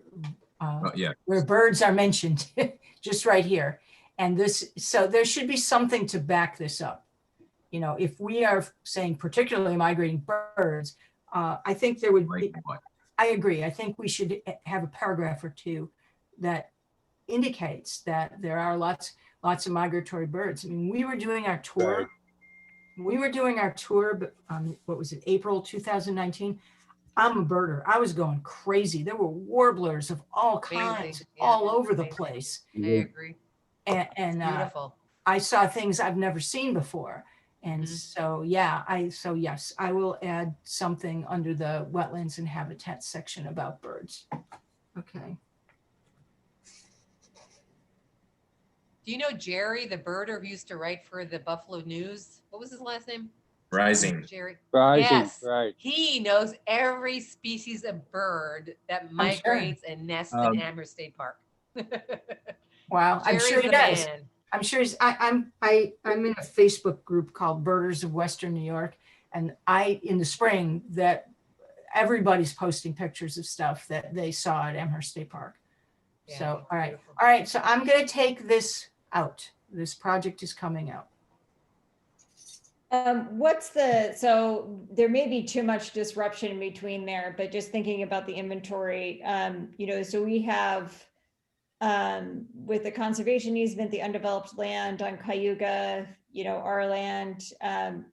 Oh, yeah. where birds are mentioned, just right here. And this, so there should be something to back this up. You know, if we are saying particularly migrating birds, I think there would be, Like what? I agree. I think we should have a paragraph or two that indicates that there are lots of migratory birds. I mean, we were doing our tour. We were doing our tour, but what was it, April 2019? I'm a birder. I was going crazy. There were warblers of all kinds Amazing. Yeah, all over the amazing. place. I agree. And Beautiful. I saw things I've never seen before. And Mhm. so, yeah, so yes, I will add something under the wetlands and habitat section about birds. Okay. Do you know Jerry, the birder who used to write for the Buffalo News? What was his last name? Rising. Jerry. Rising, Yes. right. He knows every species of bird that sure. migrates and nests in Amherst State Park. Wow, I'm sure Jerry's he the does. man. I'm sure he's, I'm in a Facebook group called Birders of Western New York. And in the spring, that everybody's posting pictures of stuff that they saw at Amherst State Park. Yeah, So, it's all right. beautiful. All right. So I'm going to take this out. This project is coming out. So there may be too much disruption in between there, but just thinking about the inventory, so we have, with the conservation easement, the undeveloped land on Cayuga, our land, I'm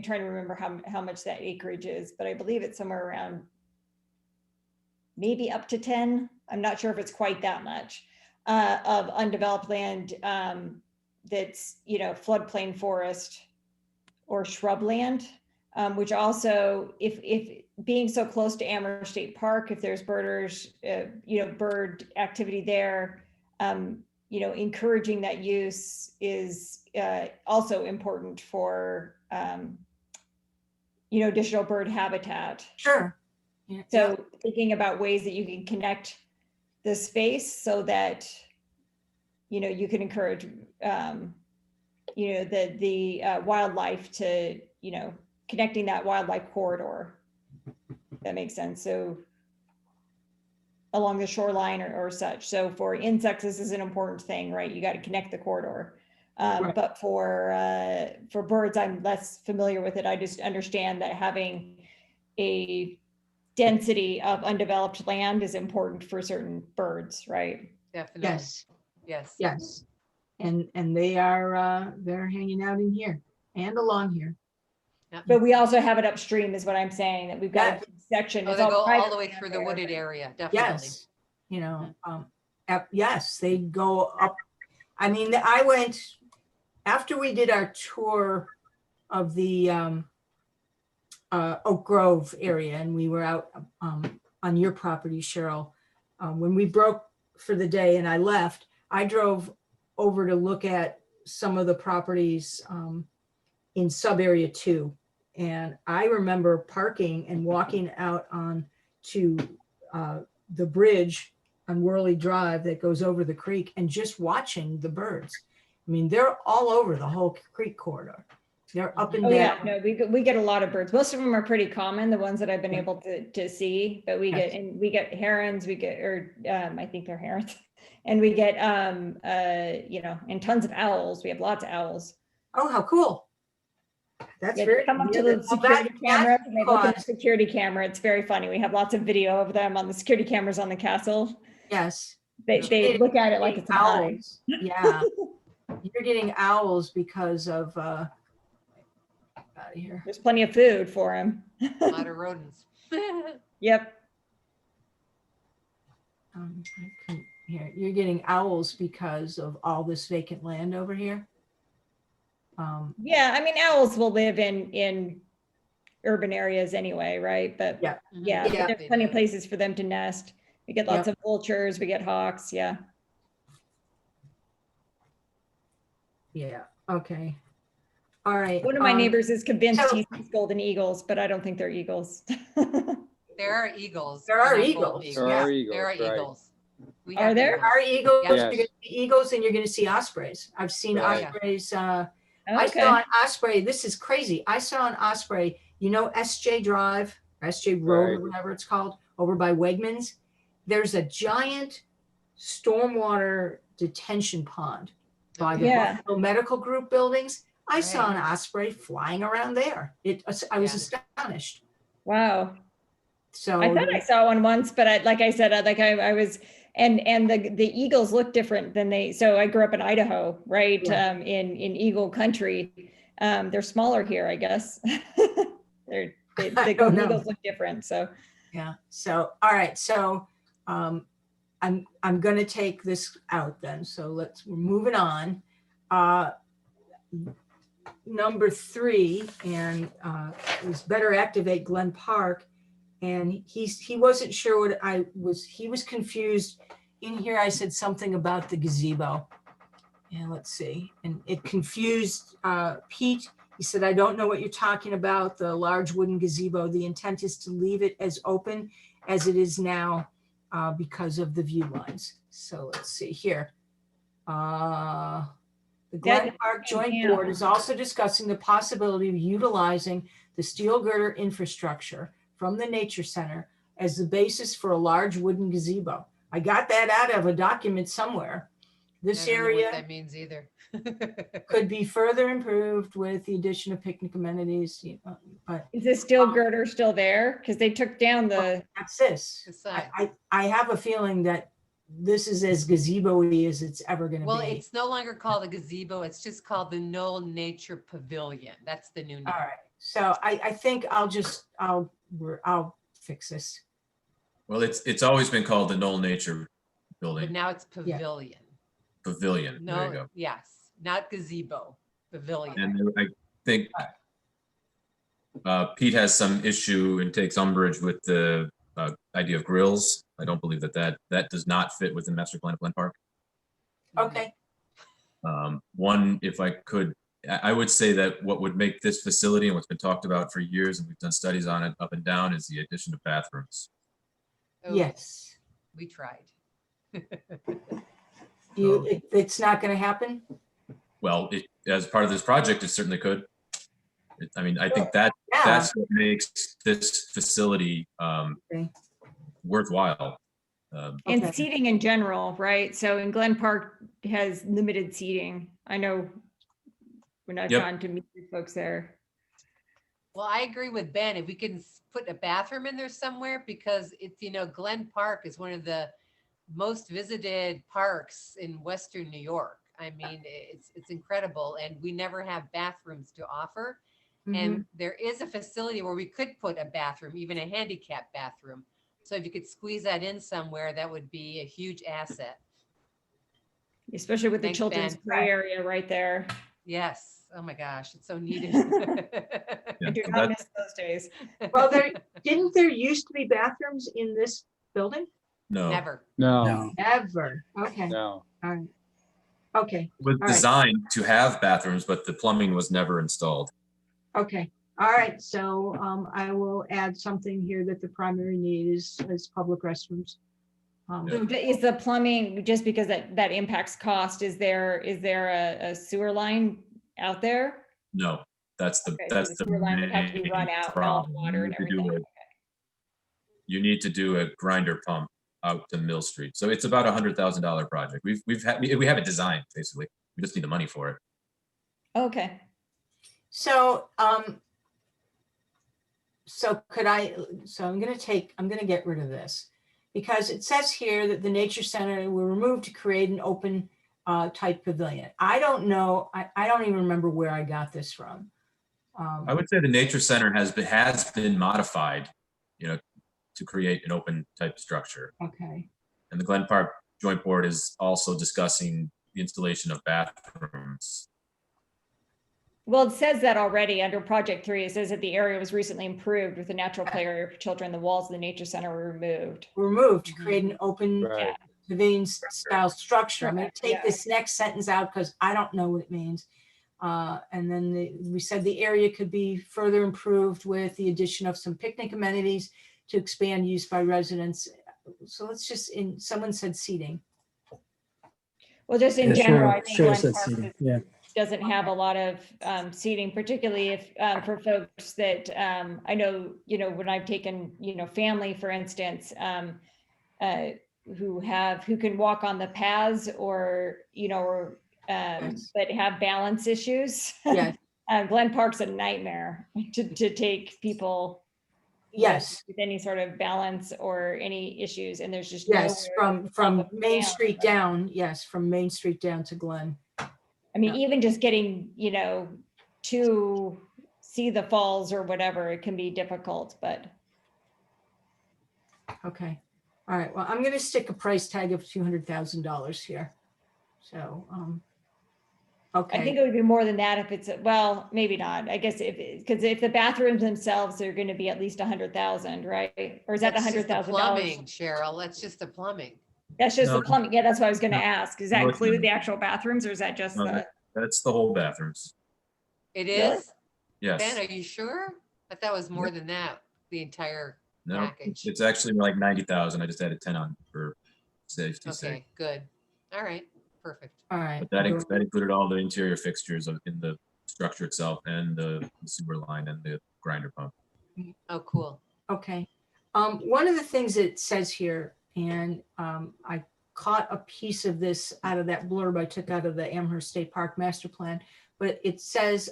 trying to remember how much that acreage is, but I believe it's somewhere around maybe up to 10. I'm not sure if it's quite that much of undeveloped land that's, floodplain forest or shrubland, which also, if being so close to Amherst State Park, if there's birders, bird activity there, encouraging that use is also important for, additional bird habitat. Sure. Yeah. So thinking about ways that you can connect the space so that, you can encourage, the wildlife to, connecting that wildlife corridor. That makes sense. So along the shoreline or such. So for insects, this is an important thing, right? You got to connect the corridor. Right. But for birds, I'm less familiar with it. I just understand that having a density of undeveloped land is important for certain birds, right? Definitely. Yes. Yes. Yes. And they are, they're hanging out in here and along here. But we also have it upstream is what I'm saying, that we've got a big section. Oh, It's they go all private the way land through the there, wooded but- area, definitely. Yes. Yes, they go up. I mean, I went, after we did our tour of the Oak Grove area, and we were out on your property, Cheryl, when we broke for the day and I left, I drove over to look at some of the properties in sub area 2. And I remember parking and walking out on to the bridge on Worley Drive that goes over the creek and just watching the birds. I mean, they're all over the whole creek corridor. They're up and Oh down. yeah, no, we get a lot of birds. Most of them are pretty common, the ones that I've been able to see, but we get herons, I think they're herons. And we get, and tons of owls. We have lots of owls. Oh, how cool. That's Yeah, very. come up to yeah, the security camera, and they look at the because- security camera. It's very funny. We have lots of video of them on the security cameras on the castle. Yes. They look at it like it's an eye. Owls. Yeah. You're getting owls because of, out of here. There's plenty of food for them. A lot of rodents. Yep. Here, you're getting owls because of all this vacant land over here. Yeah, I mean, owls will live in urban areas anyway, right? But Yeah. yeah, Yeah. but there's plenty of places for them to nest. We get lots of vultures, we get hawks, yeah. Yeah, okay. All right. One of my neighbors is convinced so- he sees golden eagles, but I don't think they're eagles. There are eagles. There are not eagles. golden There Yeah. are eagles, There are right. eagles. We Are have there? eagles. Are eagles, Yeah. you're Yes. gonna see eagles and you're gonna see ospreys. I've seen Right. ospreys, I Okay. saw an osprey, this is crazy. I saw an osprey, you know, SJ Drive, SJ Road, or Right. whatever it's called, over by Wegmans. There's a giant stormwater detention pond by the Yeah. Buffalo Medical Group buildings. I saw Right. an osprey flying around there. I was Yeah. astonished. Wow. So I thought I saw one once, but like I said, I was, and the eagles look different than so I grew up in Idaho, right? Yeah. In Eagle country. They're smaller here, I guess. The I don't golden know. eagles look different, so. yeah. So all right. So I'm gonna take this out then. So we're moving on. Number 3, and was better activate Glen Park. And he wasn't sure what he was confused. In here, I said something about the gazebo. And let's see, and it confused Pete. He said, I don't know what you're talking about, the large wooden gazebo. The intent is to leave it as open as it is now because of the view lines. So let's see here. The Glen Park Joint yeah. Board is also discussing the possibility of utilizing the steel girder infrastructure from the Nature Center as the basis for a large wooden gazebo. I got that out of a document somewhere. This I don't know what area that means either. could be further improved with the addition of picnic amenities, but Is this steel girder still there? Because they took down the, that's this. The sign. I have a feeling that this is as gazebo-y as it's ever gonna Well, be. it's no longer called a gazebo. It's just called the Knoll Nature Pavilion. That's the new name. All right, so I think I'll fix this. Well, it's always been called the Knoll Nature But Building now it's pavilion. Pavilion. There you No, go. yes, not gazebo, pavilion. And I think Pete has some issue and takes umbrage with the idea of grills. I don't believe that does not fit within master plan of Glen Park. Okay, One, if I could, I would say that what would make this facility and what's been talked about for years, and we've done studies on it up and down, is the addition of bathrooms. Oh, yes. We tried. It's not gonna happen? Well, as part of this project, it certainly could. I mean, I think Yeah, that's what makes this facility Okay. worthwhile. and Okay. seating in general, right? So in Glen Park has limited seating. I know when I've Yep. gone to meet with folks there. Well, I agree with Ben. If we can put a bathroom in there somewhere, because it's, Glen Park is one of the most visited parks in Western New York. I mean, it's incredible, and we never have bathrooms to offer. Mhm. And there is a facility where we could put a bathroom, even a handicap bathroom. So if you could squeeze that in somewhere, that would be a huge asset. Especially with the Thanks, children's Ben. play area right there. Yes. Oh my gosh, it's so needed. Yeah, I do so not that- miss those days. Well, didn't there used to be bathrooms in this building? No, Never. No, Ever, okay, no. all right. Okay, it was All right. designed to have bathrooms, but the plumbing was never installed. okay, all right, so I will add something here that the primary need is public restrooms. Yeah. Is the plumbing, just because that impacts cost, is there a sewer line out there? No, that's the Okay, so that's the the sewer line would have to be main run out, problem. water and everything. You need to do a grinder pump out to Mill Street. So it's about $100,000 project. We have it designed basically. We just need the money for it. Okay, So, so I'm gonna get rid of this. Because it says here that the Nature Center were removed to create an open type pavilion. I don't know, I don't even remember where I got this from. I would say the Nature Center has been modified, to create an open type structure. Okay, And the Glen Park Joint Board is also discussing the installation of bathrooms. well, it says that already under Project 3. It says that the area was recently improved with a natural play area for children. The walls of the Nature Center were removed. removed to create an open Right. pavilion style structure. I'm gonna take Yeah. this next sentence out because I don't know what it means. And then we said the area could be further improved with the addition of some picnic amenities to expand use by residents. So let's just, someone said seating. Well, just in Yeah, general, I Cheryl- think Cheryl Glen said Park seating, yeah. doesn't have a lot of seating, particularly if for folks that I know, when I've taken, family, for instance, who can walk on the paths or, Yes. but have balance issues. Yes. Glen Park's a nightmare to take people Yes. with any sort of balance or any issues, and there's just Yes, nowhere from up Main down. Street down, yes, from Main Street down to Glen. I mean, even just getting, to see the falls or whatever, it can be difficult, but Okay, all right, well, I'm gonna stick a price tag of $200,000 here. So, I think okay, it would be more than that if it's, well, maybe not. I guess because if the bathrooms themselves are going to be at least 100,000, right? Or is that That's just the $100,000? plumbing, Cheryl. That's just the plumbing. That's just the No. plumbing. Yeah, that's what I was going to No. ask. Does that No, it's include not. the actual bathrooms, or is that just No, the? That's the whole bathrooms. It Really? is? Yes. Ben, are you sure? I thought it was more than that, the entire No, package. it's actually more like 90,000. I just added 10 on for safety's sake. Okay, good. All right, perfect. all right. But that included all the interior fixtures in the structure itself and the sewer line and the grinder pump. Oh, cool. Okay. One of the things it says here, and I caught a piece of this out of that blurb I took out of the Amherst State Park Master Plan, but it says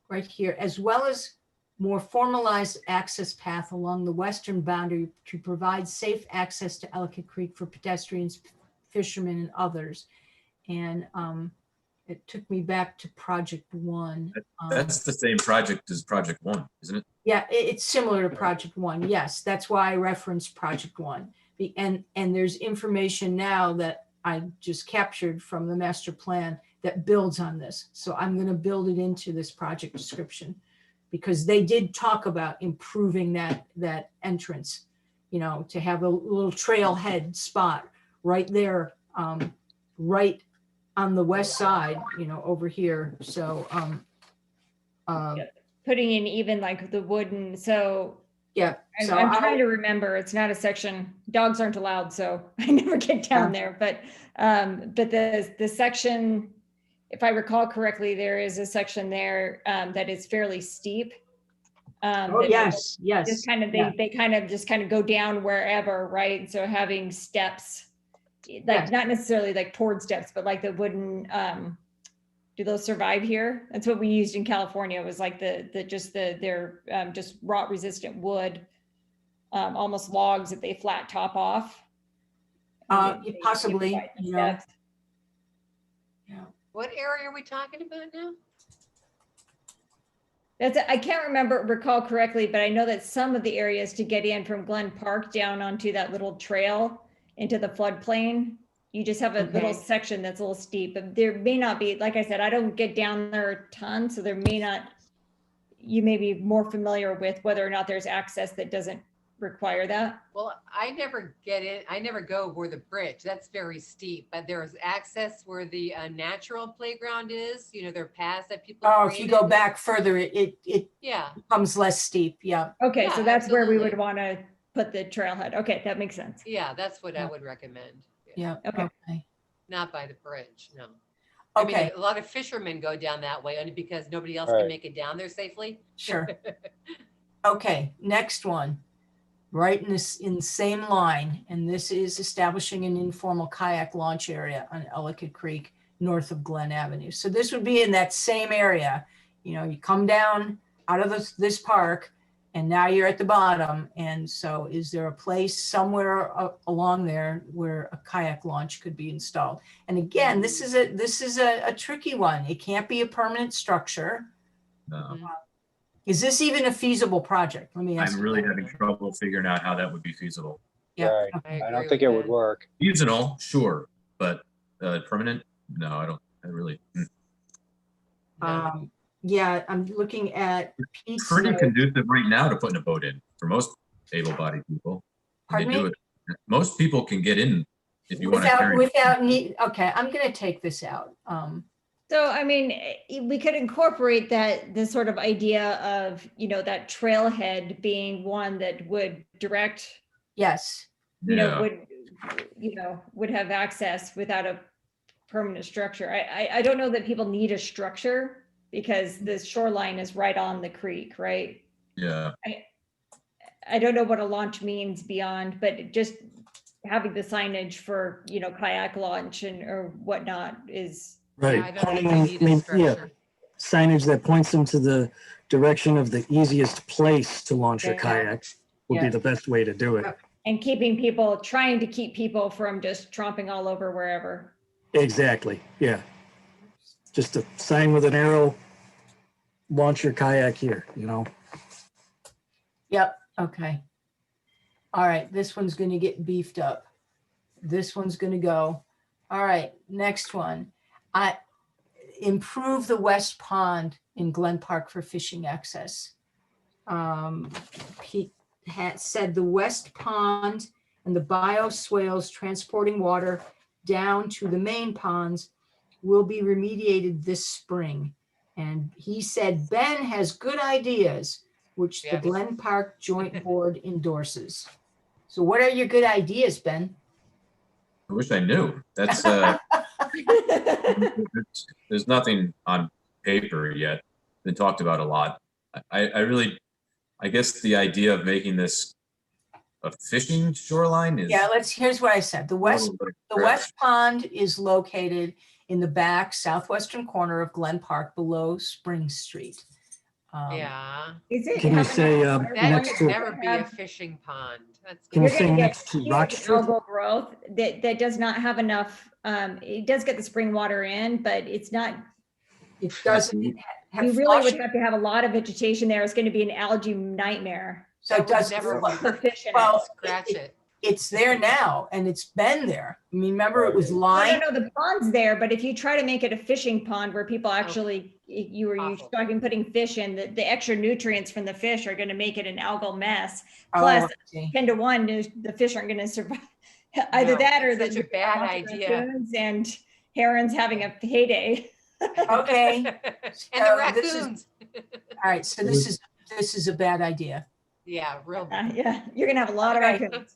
right here, as well as more formalized access path along the western boundary to provide safe access to Ellicott Creek for pedestrians, fishermen, and others. And it took me back to Project One. That's the same project as Project One, isn't it? Yeah, it's similar to Project One. Yes, that's why I referenced Project One. And there's information now that I just captured from the master plan that builds on this. So I'm going to build it into this project description because they did talk about improving that entrance, to have a little trailhead spot right there, right on the west side, over here. So, Putting in even like the wooden, so yeah. So I'm trying to remember, it's not a section, dogs aren't allowed, so I never get down there, but the section, if I recall correctly, there is a section there that is fairly steep. Oh, that yes, yes. Just kind of, yeah. they kind of go down wherever, right? So having steps, like Yes. not necessarily like poured steps, but like the wooden, do those survive here? That's what we used in California, was like they're just rot resistant wood, almost logs that they flat top off. They Possibly, provide the steps. Yeah. What area are we talking about now? I can't recall correctly, but I know that some of the areas to get in from Glen Park down onto that little trail into the floodplain, you just have a little Okay. section that's a little steep, but there may not be, like I said, I don't get down there a ton, so there may not, you may be more familiar with whether or not there's access that doesn't require that. Well, I never get in, I never go over the bridge. That's very steep, but there's access where the natural playground is, there are paths that people. Oh, if you go created. back further, it Yeah, becomes less steep. Yeah. Okay, Yeah, so that's where we would absolutely. want to put the trailhead. Okay, that makes sense. yeah, that's what I Yeah. would recommend. Yeah. Okay. Okay. Not by the bridge, no. I mean, Okay. a lot of fishermen go down that way only because nobody else Right. can make it down there safely. Sure. Okay. Next one. Right in the same line, and this is establishing an informal kayak launch area on Ellicott Creek, north of Glen Avenue. So this would be in that same area. You come down out of this park, and now you're at the bottom. And so, is there a place somewhere along there where a kayak launch could be installed? And again, this is a tricky one. It can't be a permanent structure. No. Mhm. Is this even a feasible project? Let me ask. I'm you really that. having trouble figuring out how that would be feasible. Yeah. Right. Okay. I agree don't with think it would that. work. Seasonal, sure, but permanent? No, I don't. I really. No. Yeah, I'm looking at Pete's Pretty note. conducive right now to putting a boat in for most able-bodied people. And they Pardon do me? it. Most people can get in if you want to Without, carry. without need, okay, I'm gonna take this out. So, I mean, we could incorporate this sort of idea of, that trailhead being one that would direct, Yes, Yeah, would have access without a permanent structure. I don't know that people need a structure because the shoreline is right on the creek, right? yeah. I don't know what a launch means beyond, but just having the signage for, kayak launch or whatnot is. Yeah, Right. I don't think Pointing- we need a yeah, structure. signage that points them to the direction of the easiest place to launch a Yeah. kayak would be Yeah. the best way to do it. And trying to keep people from just tromping all over wherever. Exactly. Yeah. Just a sign with an arrow, launch your kayak here, yep, okay. All right, this one's gonna get beefed up. This one's gonna go. All right, next one. I improve the West Pond in Glen Park for fishing access. Pete had said the West Pond and the bioswales transporting water down to the main ponds will be remediated this spring. And he said Ben has good ideas, which the Yes. Glen Park Joint Board endorses. So what are your good ideas, Ben? I wish I knew. That's, there's nothing on paper yet. Been talked about a lot. I guess the idea of making this a fishing shoreline is. Yeah, here's what I said. The a West little bit The West Pond is located in the back southwestern corner of Glen Park below Spring Street. Yeah, Is it? Can you say that next could to, never be a fishing pond. That's Can you You're say gonna get next to huge Rochford? algal growth that does not have enough, it does get the spring water in, but it's not, It doesn't you have really flush, would have to have a lot of vegetation there. It's gonna be an algae nightmare so it That would doesn't. never flush. for fish in it. Well, scratch it. It's there now and it's been there. I mean, remember it was No, lined. no, the pond's there, but if you try to make it a fishing pond where people actually, you were Awful. talking putting fish in, the extra nutrients from the fish are gonna make it an algal mess. Oh, Plus, I see. 10 to 1, the fish aren't gonna survive. Either No, that or it's such a bad lots of idea. raccoons and herons having a heyday. Okay, And So the this is- raccoons. all right, so this is a bad idea. Yeah, real. Yeah, you're gonna have a lot of Okay. raccoons.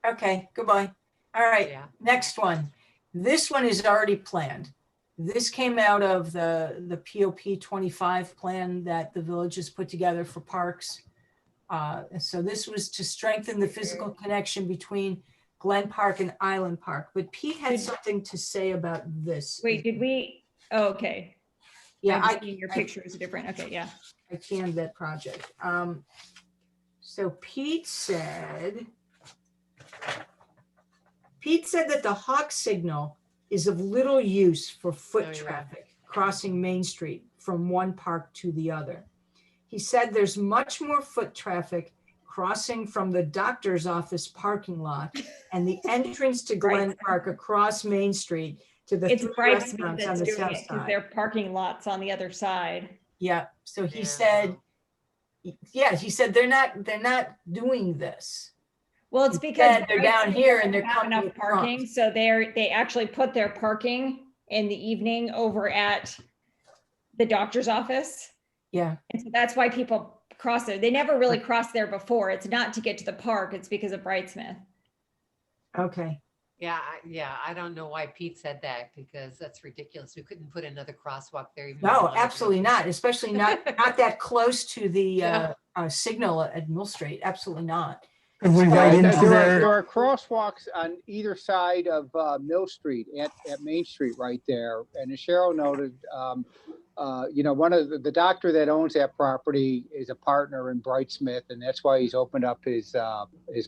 Okay, goodbye. All right, Yeah, next one. This one is already planned. This came out of the POP 25 plan that the village has put together for parks. So this was to strengthen the physical connection between Glen Park and Island Park. But Pete had something to say about this. Wait, did we, oh, okay. Yeah, I'm I, just seeing your I- picture is different. Okay, yeah. I canned that project. So Pete said that the hawk signal is of little use for foot Oh, yeah. traffic crossing Main Street from one park to the other. He said there's much more foot traffic crossing from the doctor's office parking lot and the entrance to Glen Right. Park across Main Street to the It's three Brightsmith restaurants on that's the doing south it because side. their parking lots on the other side. Yeah, so he Yeah. said, yeah, he said they're not doing this. Well, it's Instead, because they're down here and they're don't have coming enough across. parking, so they actually put their parking in the evening over at the doctor's office. Yeah, And so that's why people cross there. They never really crossed there before. It's not to get to the park. It's because of Brightsmith. okay. yeah, I don't know why Pete said that because that's ridiculous. We couldn't put another crosswalk there. even if we No, wanted to. absolutely not, especially not that close to the No. signal at Mill Street. Absolutely not. could we Yeah, write There into are, there? there are crosswalks on either side of Mill Street at Main Street right there. And as Cheryl noted, one of the doctor that owns that property is a partner in Brightsmith, and that's why he's opened up his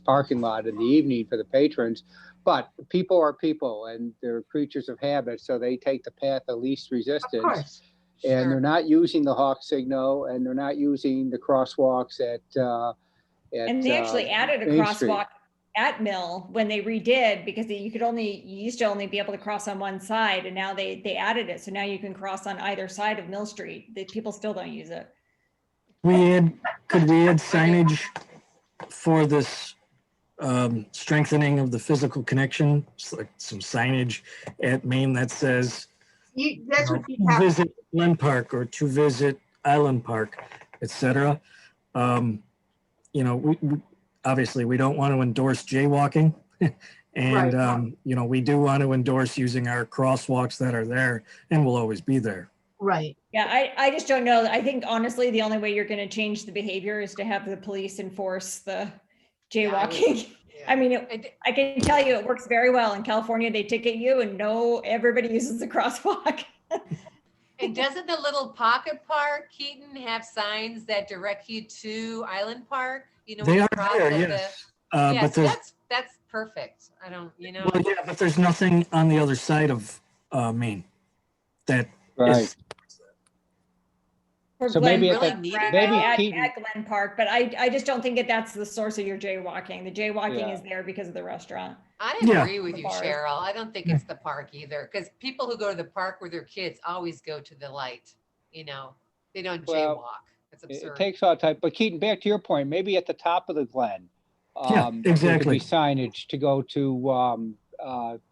parking lot in the evening for the patrons. But people are people, and they're creatures of habit, so they take the path of least Of resistance. course. And Sure. they're not using the hawk signal, and they're not using the crosswalks at And they actually added a Main Street. crosswalk at Mill when they redid because you used to only be able to cross on one side, and now they added it. So now you can cross on either side of Mill Street. The people still don't use it. Could we add signage for this strengthening of the physical connection, like some signage at Main that says, That's you what you know, have. visit Glen Park or to visit Island Park, etc. You know, we obviously we don't want to endorse jaywalking. And, Right. you know, we do want to endorse using our crosswalks that are there and will always be there. Right. Yeah, I just don't know. I think honestly, the only way you're going to change the behavior is to have the police enforce the jaywalking. Yeah. I mean, And I can tell you it works very well. In California, they ticket you and no, everybody uses the crosswalk. And doesn't the little pocket park, Keaton, have signs that direct you to Island Park? You know, when They you are cross there, at yes. yeah, But so there's, that's perfect. I don't, you know, well, yeah, but there's nothing on the other side of Main that Right. is, For So Glen maybe at the- Park, maybe at Keaton- Glen Park, but I just don't think that that's the source of your jaywalking. The jaywalking Yeah. is there because of the restaurant. I Yeah. agree with you, Bars. Cheryl. I don't think it's the park either, because people who go to the park with their kids always go to the light. You know, they don't Well, jaywalk. It's It absurd. takes all time, but Keaton, back to your point, maybe at the top of the Glen. Yeah, There could exactly. be signage to go to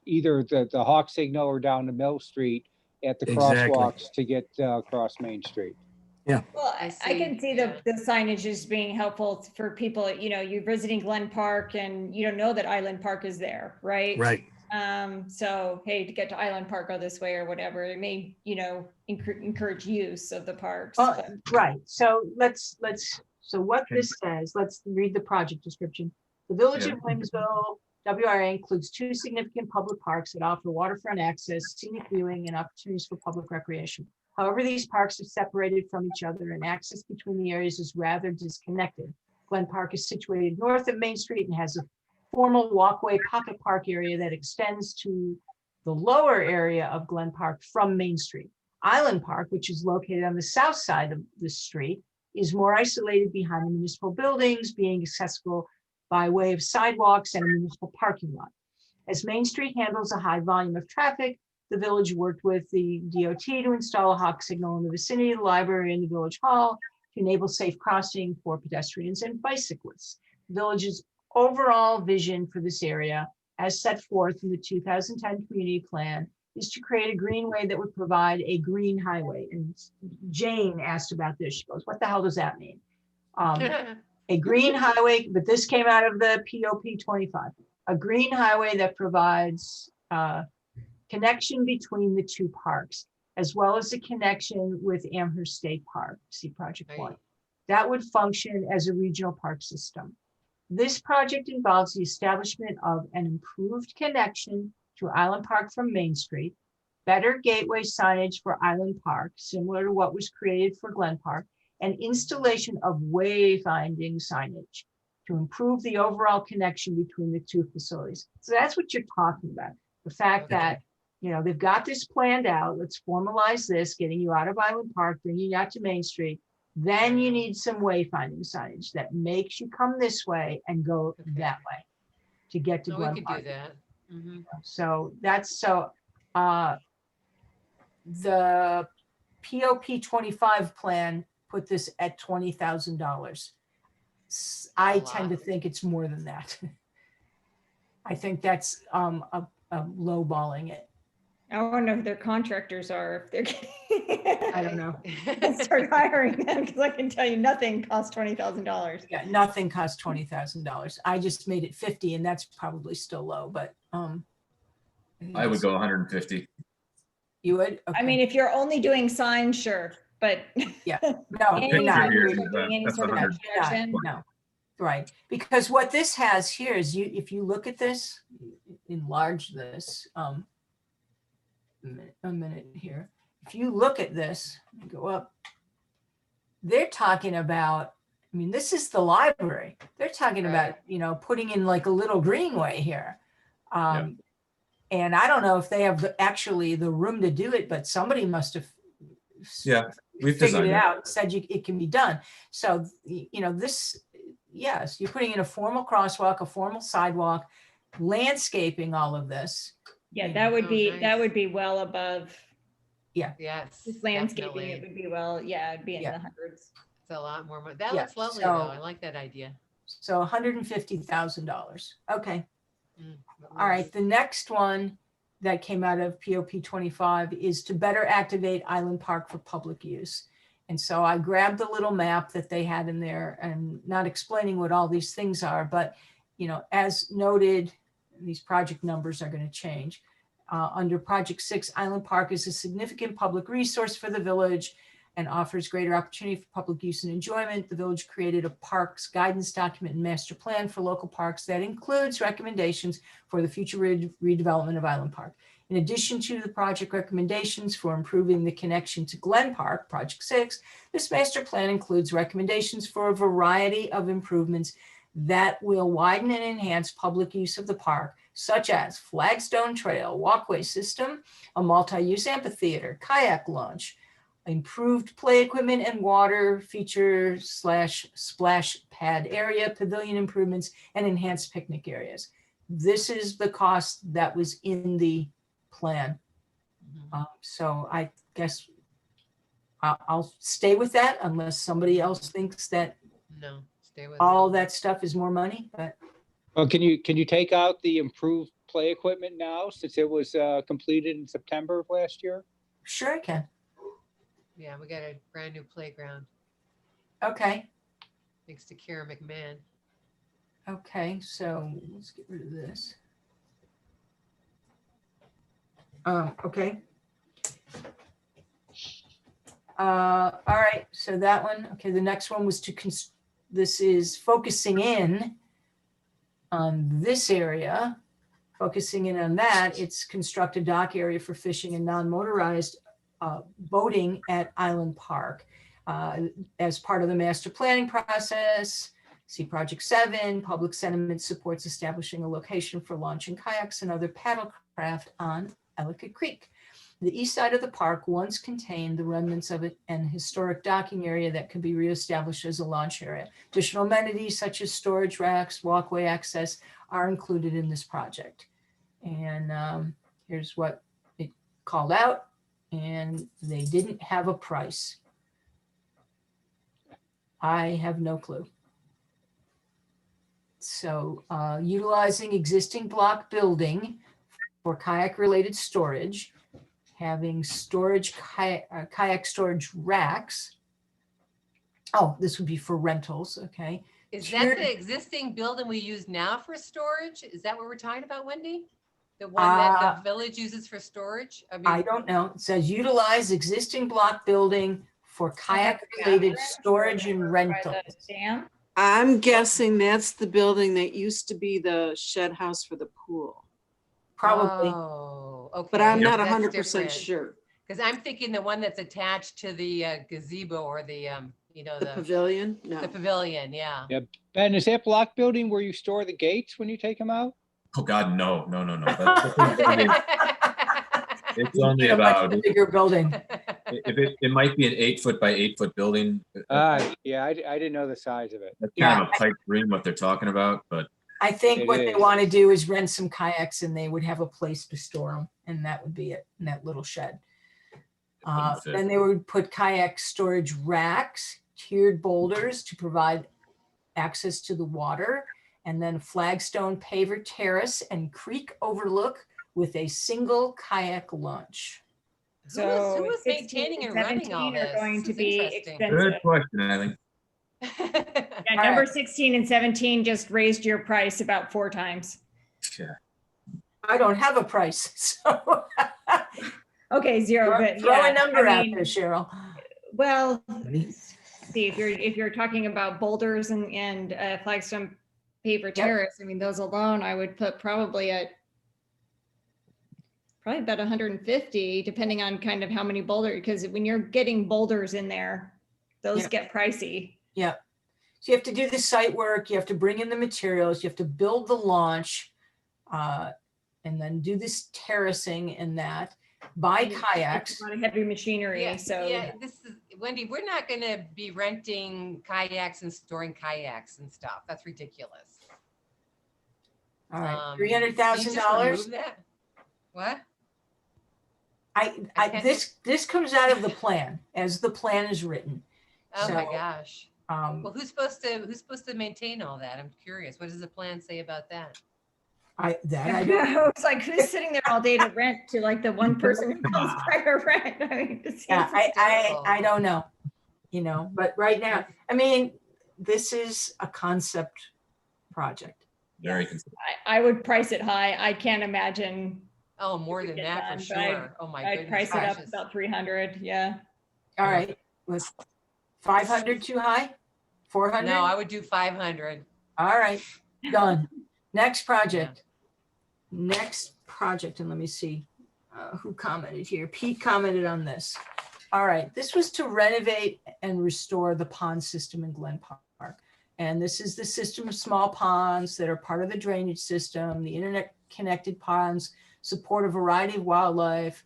either the Hawk Signal or down to Mill Street at the Exactly. crosswalks to get across Main Street. Well, I I can see yeah. the signage as being helpful for people, you know, you're visiting Glen Park and you don't know that Island Park is there, right? right. So, hey, to get to Island Park, go this way or whatever. It may, you know, encourage use of the parks. Oh, but- right. So so what this says, let's read the project description. The Village Yeah. of Williamsville, WRA includes 2 significant public parks that offer waterfront access, scenic viewing, and opportunities for public recreation. However, these parks are separated from each other and access between the areas is rather disconnected. Glen Park is situated north of Main Street and has a formal walkway pocket park area that extends to the lower area of Glen Park from Main Street. Island Park, which is located on the south side of the street, is more isolated behind the municipal buildings, being accessible by way of sidewalks and a municipal parking lot. As Main Street handles a high volume of traffic, the village worked with the DOT to install a hawk signal in the vicinity of the library and the village hall to enable safe crossing for pedestrians and bicyclists. The village's overall vision for this area, as set forth in the 2010 community plan, is to create a greenway that would provide a green highway. And Jane asked about this. She goes, what the hell does that mean? A green highway, but this came out of the POP 25. A green highway that provides connection between the 2 parks, as well as a connection with Amherst State Park, see Project Right. 1. That would function as a regional park system. This project involves the establishment of an improved connection to Island Park from Main Street, better gateway signage for Island Park, similar to what was created for Glen Park, and installation of wayfinding signage to improve the overall connection between the 2 facilities. So that's what you're talking about. The fact Okay. that, you know, they've got this planned out. Let's formalize this, getting you out of Island Park, bringing you out to Main Street. Then you need some wayfinding signage that makes you come this way and go Okay. that way to get to No, we Glen could Park. do that. Mhm. So that's the POP 25 plan put this at $20,000. I A tend to lot. think it's more than that. I think that's a lowballing it. I wonder if their contractors are, if they're getting. I don't know. Let's start hiring them because I can tell you nothing costs $20,000. Yeah, nothing costs $20,000. I just made it 50 and that's probably still low, but I would go 150. You would? I mean, if you're only doing signs, sure, but. No, any you're not. sort of here doing is that- any that's sort of 100. You're not, construction, no, right, because what this has here is if you look at this, enlarge this, a minute here. If you look at this, let me go up. They're talking about, I mean, this is the library. They're talking about, you know, putting in like a little greenway here. And I don't know if they have actually the room to do it, but somebody must have Yeah, we've figured designed it it. out, said it can be done. So, you know, this, yes, you're putting in a formal crosswalk, a formal sidewalk, landscaping all of this. yeah, that would Oh, be, nice. that would be well above, Yes. just landscaping, definitely. it would be well, yeah, it'd be in Yeah. the hundreds. It's a lot more money. That Yeah, looks lovely so- though. I like that idea. So $150,000. Okay. Mm, All right. The next one that came out of POP 25 is to better activate Island Park for public use. And so I grabbed the little map that they had in there, and not explaining what all these things are, but as noted, these project numbers are going to change. Under Project 6, Island Park is a significant public resource for the village and offers greater opportunity for public use and enjoyment. The village created a parks guidance document and master plan for local parks that includes recommendations for the future redevelopment of Island Park. In addition to the project recommendations for improving the connection to Glen Park, Project 6, this master plan includes recommendations for a variety of improvements that will widen and enhance public use of the park, such as flagstone trail, walkway system, a multi-use amphitheater, kayak launch, improved play equipment and water feature / splash pad area, pavilion improvements, and enhanced picnic areas. This is the cost that was in the plan. So I guess I'll stay with that unless somebody else thinks that No, stay with all it. that stuff is more money, but Well, can you take out the improved play equipment now since it was completed in September of last year? sure I can. Yeah, we got a brand new playground Okay. thanks to Kara McMahon. Okay, so let's get rid of this. Okay. All right, so that one, okay, the next one was this is focusing in on this area, focusing in on that. It's construct a dock area for fishing and non-motorized boating at Island Park. As part of the master planning process, see Project 7, public sentiment supports establishing a location for launching kayaks and other paddlecraft on Ellicott Creek. The east side of the park once contained the remnants of an historic docking area that could be reestablished as a launch area. Additional amenities such as storage racks, walkway access are included in this project. And here's what it called out, and they didn't have a price. I have no clue. So utilizing existing block building for kayak related storage, having storage kayak storage racks. Oh, this would be for rentals. Okay. Is that the existing building we use now for storage? Is that what we're talking about, Wendy? The one that the village uses for storage? I don't know. It says utilize existing block building for kayak related storage and rentals. Dam? I'm guessing that's the building that used to be the shed house for the pool, Probably. Oh, okay. but I'm not That's 100% different. sure. Because I'm thinking the one that's attached to the gazebo or the, The pavilion? No. the pavilion, yeah. Yeah. Ben, is that block building where you store the gates when you take them out? Oh, God, no. It's only A much about, bigger building. it might be an 8-foot by 8-foot building. Yeah, I didn't know the size of it. That's kind of a pipe dream what they're talking about, but I think It what they is. want to do is rent some kayaks and they would have a place to store them. And that would be it in that little shed. wouldn't fit. Then they would put kayak storage racks, tiered boulders to provide access to the water, and then flagstone paver terrace and creek overlook with a single kayak launch. Who was So maintaining 16 and running all 17 this? are going This to is be interesting. expensive. good question, Eileen. Yeah, All number right. 16 and 17 just raised your price about 4 times. Yeah. I don't have a price, so Okay, 0, but throw yeah, a number I out mean, there, Cheryl. well, see, if you're talking about boulders and flagstone paver terrace, I mean, those alone, I would put probably about 150, depending on kind of how many boulders, because when you're getting boulders in there, those Yeah. get pricey. Yeah. So you have to do the site work, you have to bring in the materials, you have to build the launch, and then do this terracing and that, buy kayaks. It's a lot of heavy machinery, Yeah, so. yeah, this is, Wendy, we're not gonna be renting kayaks and storing kayaks and stuff. That's ridiculous. All right, Can you just $300,000. remove that? What? This comes out of the plan, as the plan is written. Oh my So, gosh. Well, who's supposed to maintain all that? I'm curious. What does the plan say about that? I don't. It's like, who's sitting there all day to rent to like the one person who comes by to rent? I mean, it Yeah, seems I don't know, but right now, I mean, this is a concept project. Very considerate. I would price it high. I can't imagine. Oh, more than Get that for done, but sure. Oh my I'd goodness price it up gracious. about 300. Yeah. All right, was 500 too high? 400? No, I would do 500. All right, done. Next project. Next project, and let me see who commented here. Pete commented on this. All right, this was to renovate and restore the pond system in Glen Park. And this is the system of small ponds that are part of the drainage system. The internet connected ponds support a variety of wildlife.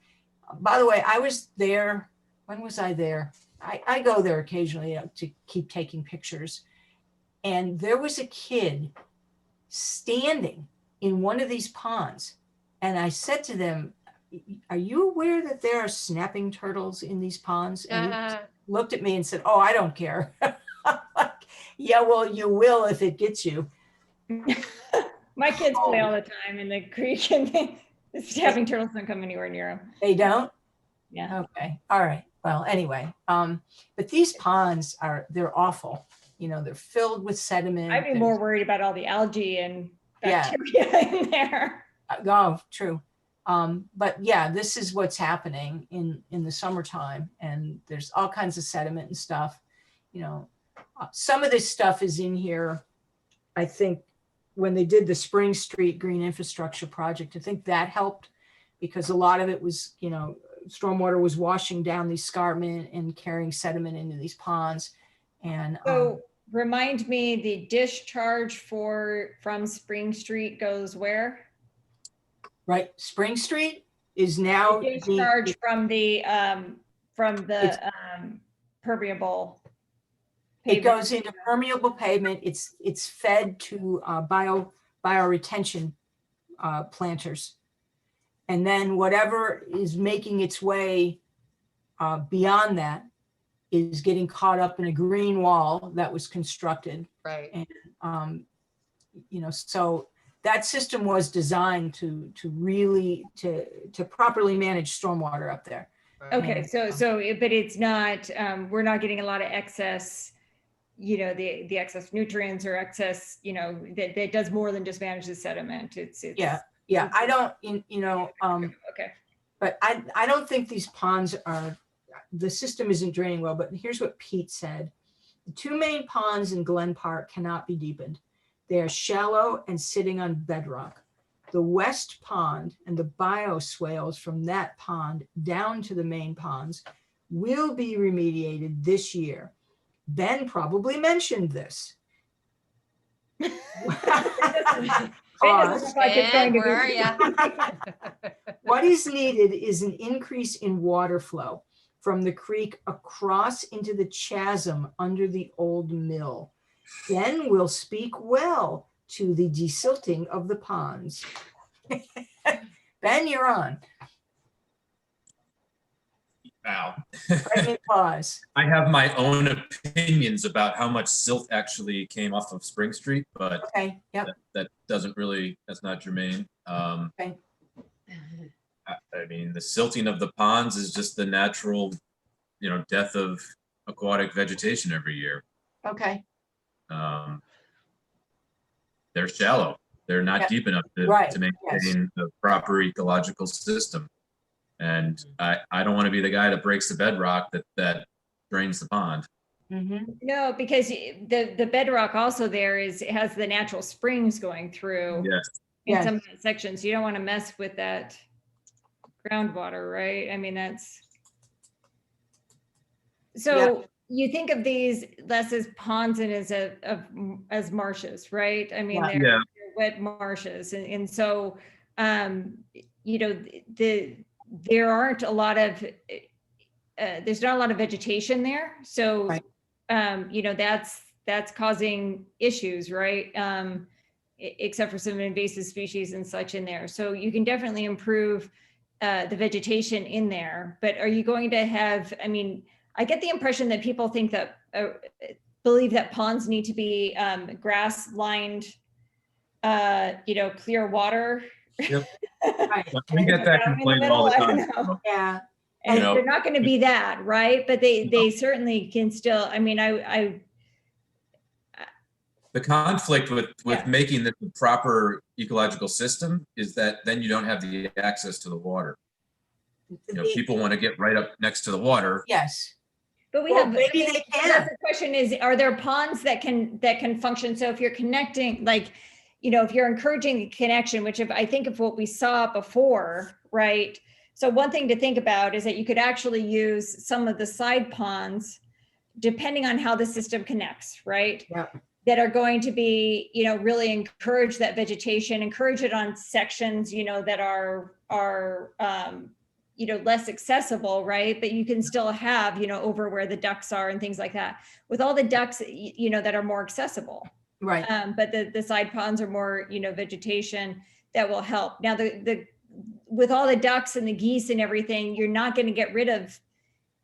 By the way, I was there. When was I there? I go there occasionally to keep taking pictures. And there was a kid standing in one of these ponds. And I said to them, are you aware that there are snapping turtles in these ponds? And he looked at me and said, oh, I don't care. Like, yeah, well, you will if it gets you. My kids play all the time in the creek and the snapping turtles don't come anywhere near them. They don't? Yeah. Okay. All right. Well, anyway, but these ponds they're awful. They're filled with sediment. I'd be more worried about all the algae and Yeah. bacteria in there. Oh, true. But yeah, this is what's happening in the summertime, and there's all kinds of sediment and stuff. Some of this stuff is in here. I think when they did the Spring Street Green Infrastructure Project, I think that helped because a lot of it was, stormwater was washing down the escarpment and carrying sediment into these ponds. And So remind me, the discharge from Spring Street goes where? right, Spring Street is now The discharge from the permeable. It pavement. goes into permeable pavement. It's fed to bioretention planters. And then whatever is making its way beyond that is getting caught up in a green wall that was constructed. Right. And, so that system was designed to really properly manage stormwater up there. Right. Okay, but it's not, we're not getting a lot of excess, the excess nutrients or excess, that does more than just manage the sediment. It's Yeah, I don't, okay. but I don't think these ponds the system isn't draining well, but here's what Pete said. The two main ponds in Glen Park cannot be deepened. They are shallow and sitting on bedrock. The west pond and the bioswales from that pond down to the main ponds will be remediated this year. Ben probably mentioned this. It doesn't look like it's going Ben, to where are be. ya? What is needed is an increase in water flow from the creek across into the chasm under the old mill. Then we'll speak well to the desilting of the ponds. Ben, you're on. Wow. Right in pause. I have my own opinions about how much silt actually came off of Spring Street, but Okay, yep. that's not germane. Okay. I mean, the silting of the ponds is just the natural, death of aquatic vegetation every year. Okay, They're shallow. They're not Yeah. deep enough Right, to maintain the proper ecological system. And I don't want to be the guy that breaks the bedrock that drains the pond. mhm, No, because the bedrock also there has the natural springs going through Yes. in Yes. some sections. You don't want to mess with that groundwater, right? I mean, that's. So you think of these less as ponds and as marshes, right? I mean, Yeah. they're wet marshes. And so, there aren't a lot of, there's not a lot of vegetation there. So, Right. That's causing issues, right? Except for some invasive species and such in there. So you can definitely improve the vegetation in there, but are you going to have, I mean, I get the impression that people think that believe that ponds need to be grass lined, clear water. Yep. Right. We get that Down in the complaint all the middle, I time. don't know. Yeah, And You know. they're not going to be that, right? But they certainly can still, I mean, I The conflict with Yeah. making this a proper ecological system is that then you don't have the access to the water. You know, people want to get right up next to the water. yes. But we Well, have, maybe I mean, they so can. that's the question is, are there ponds that can function? So if you're connecting, like, if you're encouraging a connection, which I think of what we saw before, right? So one thing to think about is that you could actually use some of the side ponds, depending on how the system connects, right? Yeah. That are going to be, really encourage that vegetation, encourage it on sections, that are less accessible, right? But you can still have, over where the ducks are and things like that. With all the ducks, that are more accessible. Right. But the side ponds are more, vegetation that will help. Now, with all the ducks and the geese and everything, you're not going to get rid of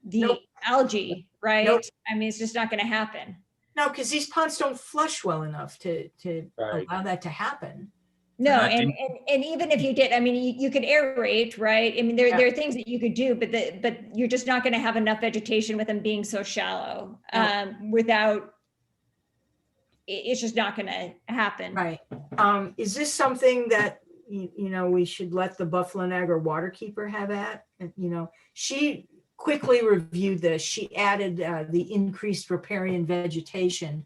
the Nope. algae, right? Nope. I mean, it's just not going to happen. No, because these ponds don't flush well enough to Right. allow that to happen. No, not and deep. even if you did, I mean, you could aerate, right? I mean, there are things that you could do, but you're just not going to have enough vegetation with them being so shallow. Without, it's just not going to happen. Right. Is this something that, we should let the Buffalo Niagara waterkeeper have at? And, she quickly reviewed this. She added the increased riparian vegetation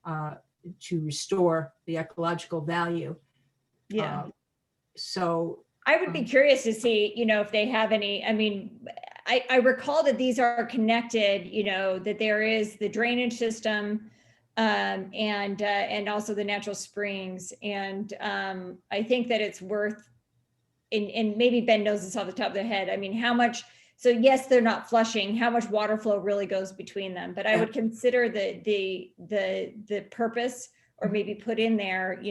to restore the ecological value. Yeah. So I would be curious to see, if they have any, I mean, I recall that these are connected, that there is the drainage system and also the natural springs. And I think that it's worth, and maybe Ben knows this off the top of their head. I mean, how much, so yes, they're not flushing, how much water flow really goes between them, but I would consider the purpose, or maybe put in there,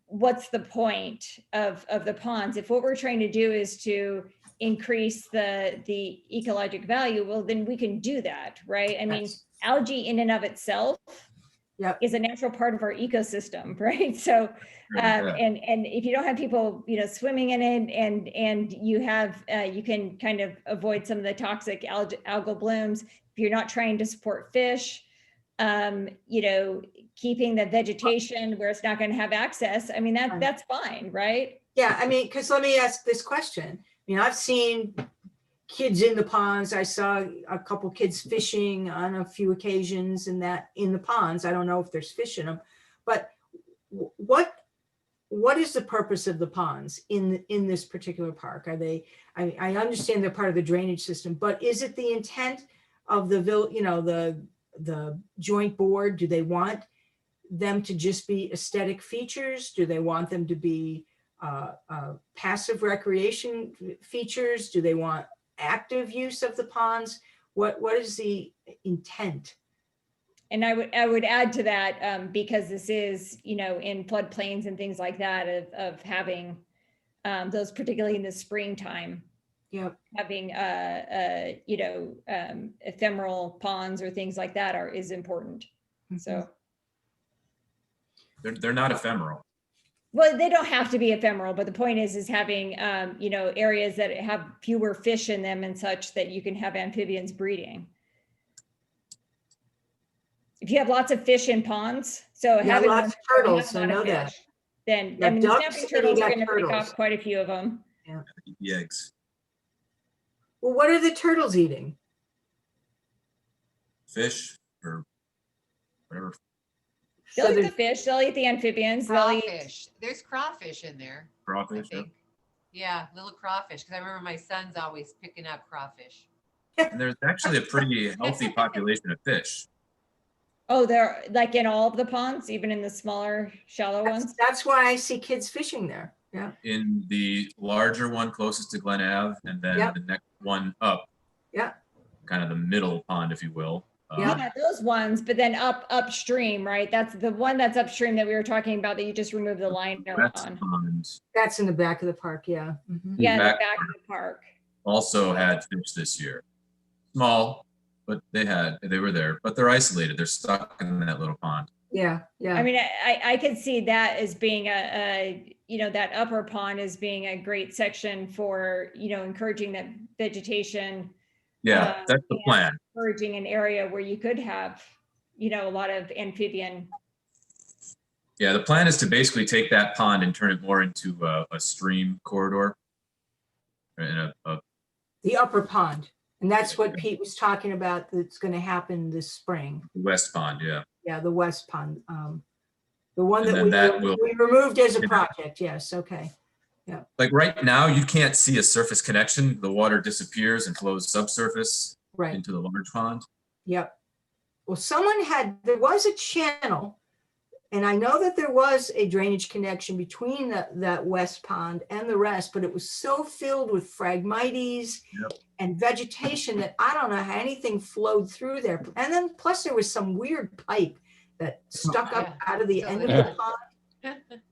what's the point of the ponds? If what we're trying to do is to increase the ecologic value, well, then we can do that, right? I mean, Yes. algae in and of itself is a natural part of our ecosystem, right? So, and if you don't have people, swimming in it, and you have, you can kind of avoid some of the toxic algal blooms. If you're not trying to support fish, keeping the vegetation where it's not going to have access. I mean, that's fine, right? yeah, I mean, because let me ask this question. I've seen kids in the ponds. I saw a couple kids fishing on a few occasions in the ponds. I don't know if there's fish in them, but what is the purpose of the ponds in this particular park? Are they, I understand they're part of the drainage system, but is it the intent of the joint board? Do they want them to just be aesthetic features? Do they want them to be passive recreation features? Do they want active use of the ponds? What is the intent? And I would add to that, because this is, in floodplains and things like that, of having those, particularly in the springtime. Yep. Having ephemeral ponds or things like that is important. So They're not ephemeral. well, they don't have to be ephemeral, but the point is having areas that have fewer fish in them and such, that you can have amphibians breeding. If you have lots of fish in ponds, so having lots of turtles, I know that. Then Yeah, I mean, the ducks, snapping and turtles you are got going to pick turtles. off quite a few of them. The eggs. Well, what are the turtles eating? Fish or whatever. They'll So eat they're- the fish. They'll eat the amphibians. They'll eat. Crawfish. There's crawfish in there, I Crawfish. Yeah. think. Yeah, little crawfish. Because I remember my son's always picking up crawfish. And there's actually a pretty healthy population of fish. Oh, they're like in all of the ponds, even in the smaller, shallow ones. That's why I see kids fishing there. Yeah. In the larger one closest to Glen Ave, and then Yep. the next one up. Yeah. Kind of the middle pond, if you will. Yeah, those ones, but then upstream, right? That's the one that's upstream that we were talking about, that you just removed the liner That's on. ponds. That's in the back of the park. Yeah. Mhm. Yeah, the back back of the park. Also had fish this year. Small, but they were there, but they're isolated. They're stuck in that little pond. Yeah, yeah. I mean, I could see that as being that upper pond as being a great section for, encouraging that vegetation. Yeah, that's the and plan. Encouraging an area where you could have, a lot of amphibian. Yeah, the plan is to basically take that pond and turn it more into a stream corridor. And The upper pond. And that's what Pete was talking about, that's going to happen this spring. west pond, yeah. Yeah, the west pond. The one And that then that will- we removed as a Yeah. project. Yes, okay. Like right now, you can't see a surface connection. The water disappears and flows subsurface Right. into the large pond. Yep. Well, there was a channel, and I know that there was a drainage connection between that west pond and the rest, but it was so filled with phragmites Yep. and vegetation that I don't know how anything flowed through there. And then plus there was some weird pipe that stuck up out of the end of the pond.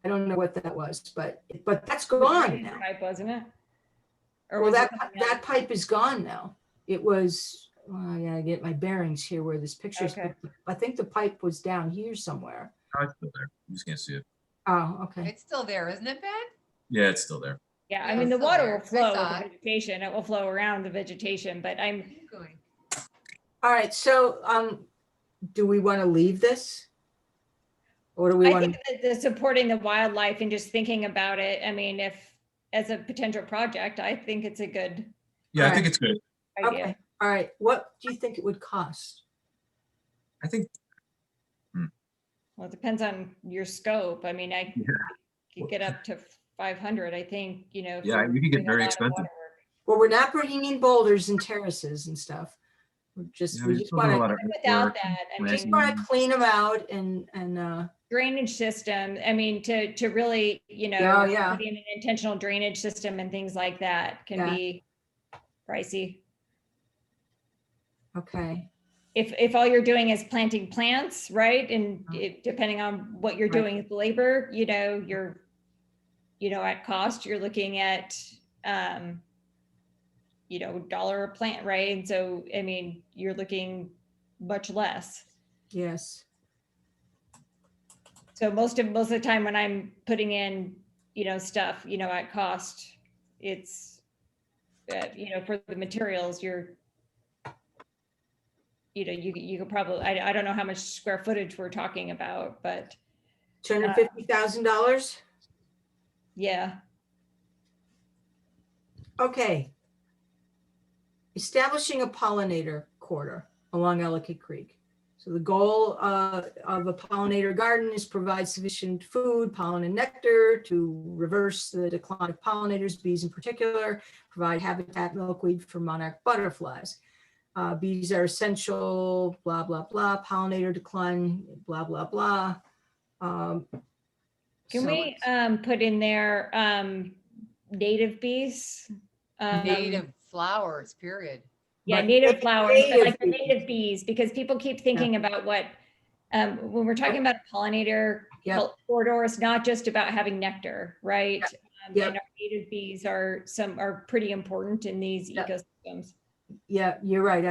I don't know what that was, but that's gone now. Pipe, wasn't it? Or Well, was it that pipe is gone now. It was, I gotta get my bearings here where this picture is. Okay. I think the pipe was down here somewhere. Oh, it's still there. You just can't see it. Oh, okay. It's still there, isn't it, Ben? Yeah, it's still there. Yeah, I Yeah, mean, the it's still water there. will flow I with saw the it. vegetation. It will flow around the vegetation, but Where are you going? All right, so do we want to leave this? Or do we I want think that the supporting the wildlife and just thinking about it, I mean, if as a potential project, I think it's a good Yeah, I Alright. think it's good. to? idea. Okay, all right. What do you think it would cost? I think, Well, it depends on your scope. I mean, I Yeah. could get up to 500, I think, Yeah, if you're you could get doing a very lot of expensive. water work. Well, we're not bringing in boulders and terraces and stuff. We just we're want doing a lot to of Without earthwork and that, I mean, planting. clean them out and drainage system, I mean, to really, Yeah, yeah. put in an intentional drainage system and things like that can Yeah. be pricey. okay. If all you're doing is planting plants, right? And depending on what you're Right. doing with labor, you're, at cost, you're looking at, $1 a plant, right? And so, I mean, you're looking much less. Yes. So most of the time when I'm putting in, stuff, at cost, it's, for the materials, you could probably, I don't know how much square footage we're talking about, but $250,000. yeah. Okay. Establishing a pollinator corridor along Ellicott Creek. So the goal of a pollinator garden is provide sufficient food, pollen and nectar to reverse the decline of pollinators, bees in particular, provide habitat milkweed for monarch butterflies. Bees are essential, blah, blah, blah, pollinator decline, blah, blah, blah. Can So we it's- put in there native bees? Native flowers, period. Yeah, Right. native flowers, but Native like the bees. native bees, because people keep thinking about what, when we're talking about a pollinator Yep. corridor, it's not just about having nectar, right? Yep. And our native bees are pretty important in these Yep. ecosystems. Yeah, you're right. I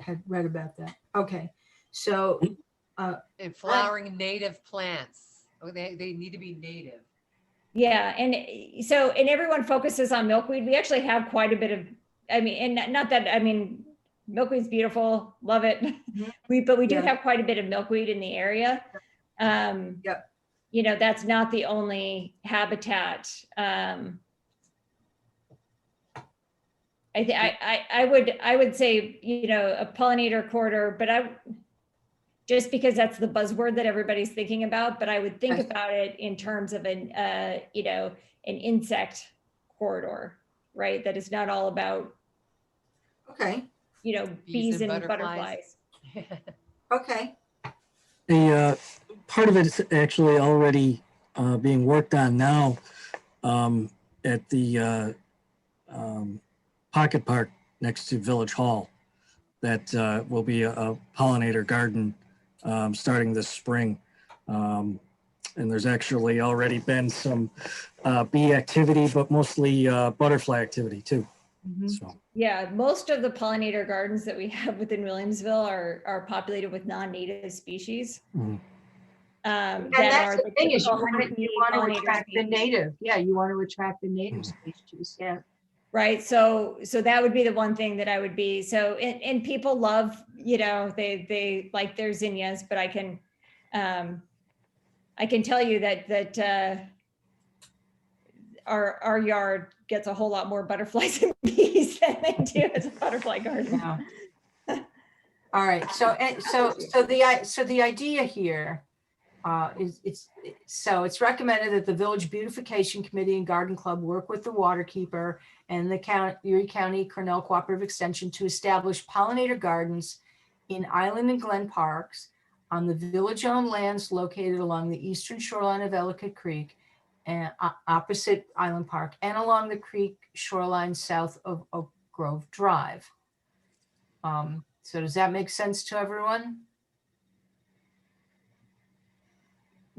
had read about that. Okay, so And flowering native plants. Oh, they need to be native. Yeah, and so, and everyone focuses on milkweed. We actually have quite a bit of, I mean, and not that, I mean, milkweed's beautiful, love it. But we do Yeah. have quite a bit of milkweed in the area. Yep. That's not the only habitat. I would say, a pollinator corridor, but just because that's the buzzword that everybody's thinking about, but I would think Yes. about it in terms of an insect corridor, right? That is not all about, okay, bees and butterflies. okay, Part of it is actually already being worked on now at the Pocket Park next to Village Hall. That will be a pollinator garden starting this spring. And there's actually already been some bee activity, but mostly butterfly activity too. Mhm. So, Yeah, most of the pollinator gardens that we have within Williamsville are populated with non-native species. mhm. And That that's are the thing is you typical want hardy to pollinator attract the species. native. Yeah, you want to attract the native Mhm. species. Yeah. Right, so that would be the one thing that I would be, so, and people love, they like their zinnias, but I can tell you that our yard gets a whole lot more butterflies and bees than they do as a butterfly garden. Yeah. All right. So the idea here it's recommended that the Village Beautification Committee and Garden Club work with the waterkeeper and the Erie County Cornell Cooperative Extension to establish pollinator gardens in Island and Glen Parks on the village-owned lands located along the eastern shoreline of Ellicott Creek and opposite Island Park and along the creek shoreline south of Oak Grove Drive. So does that make sense to everyone?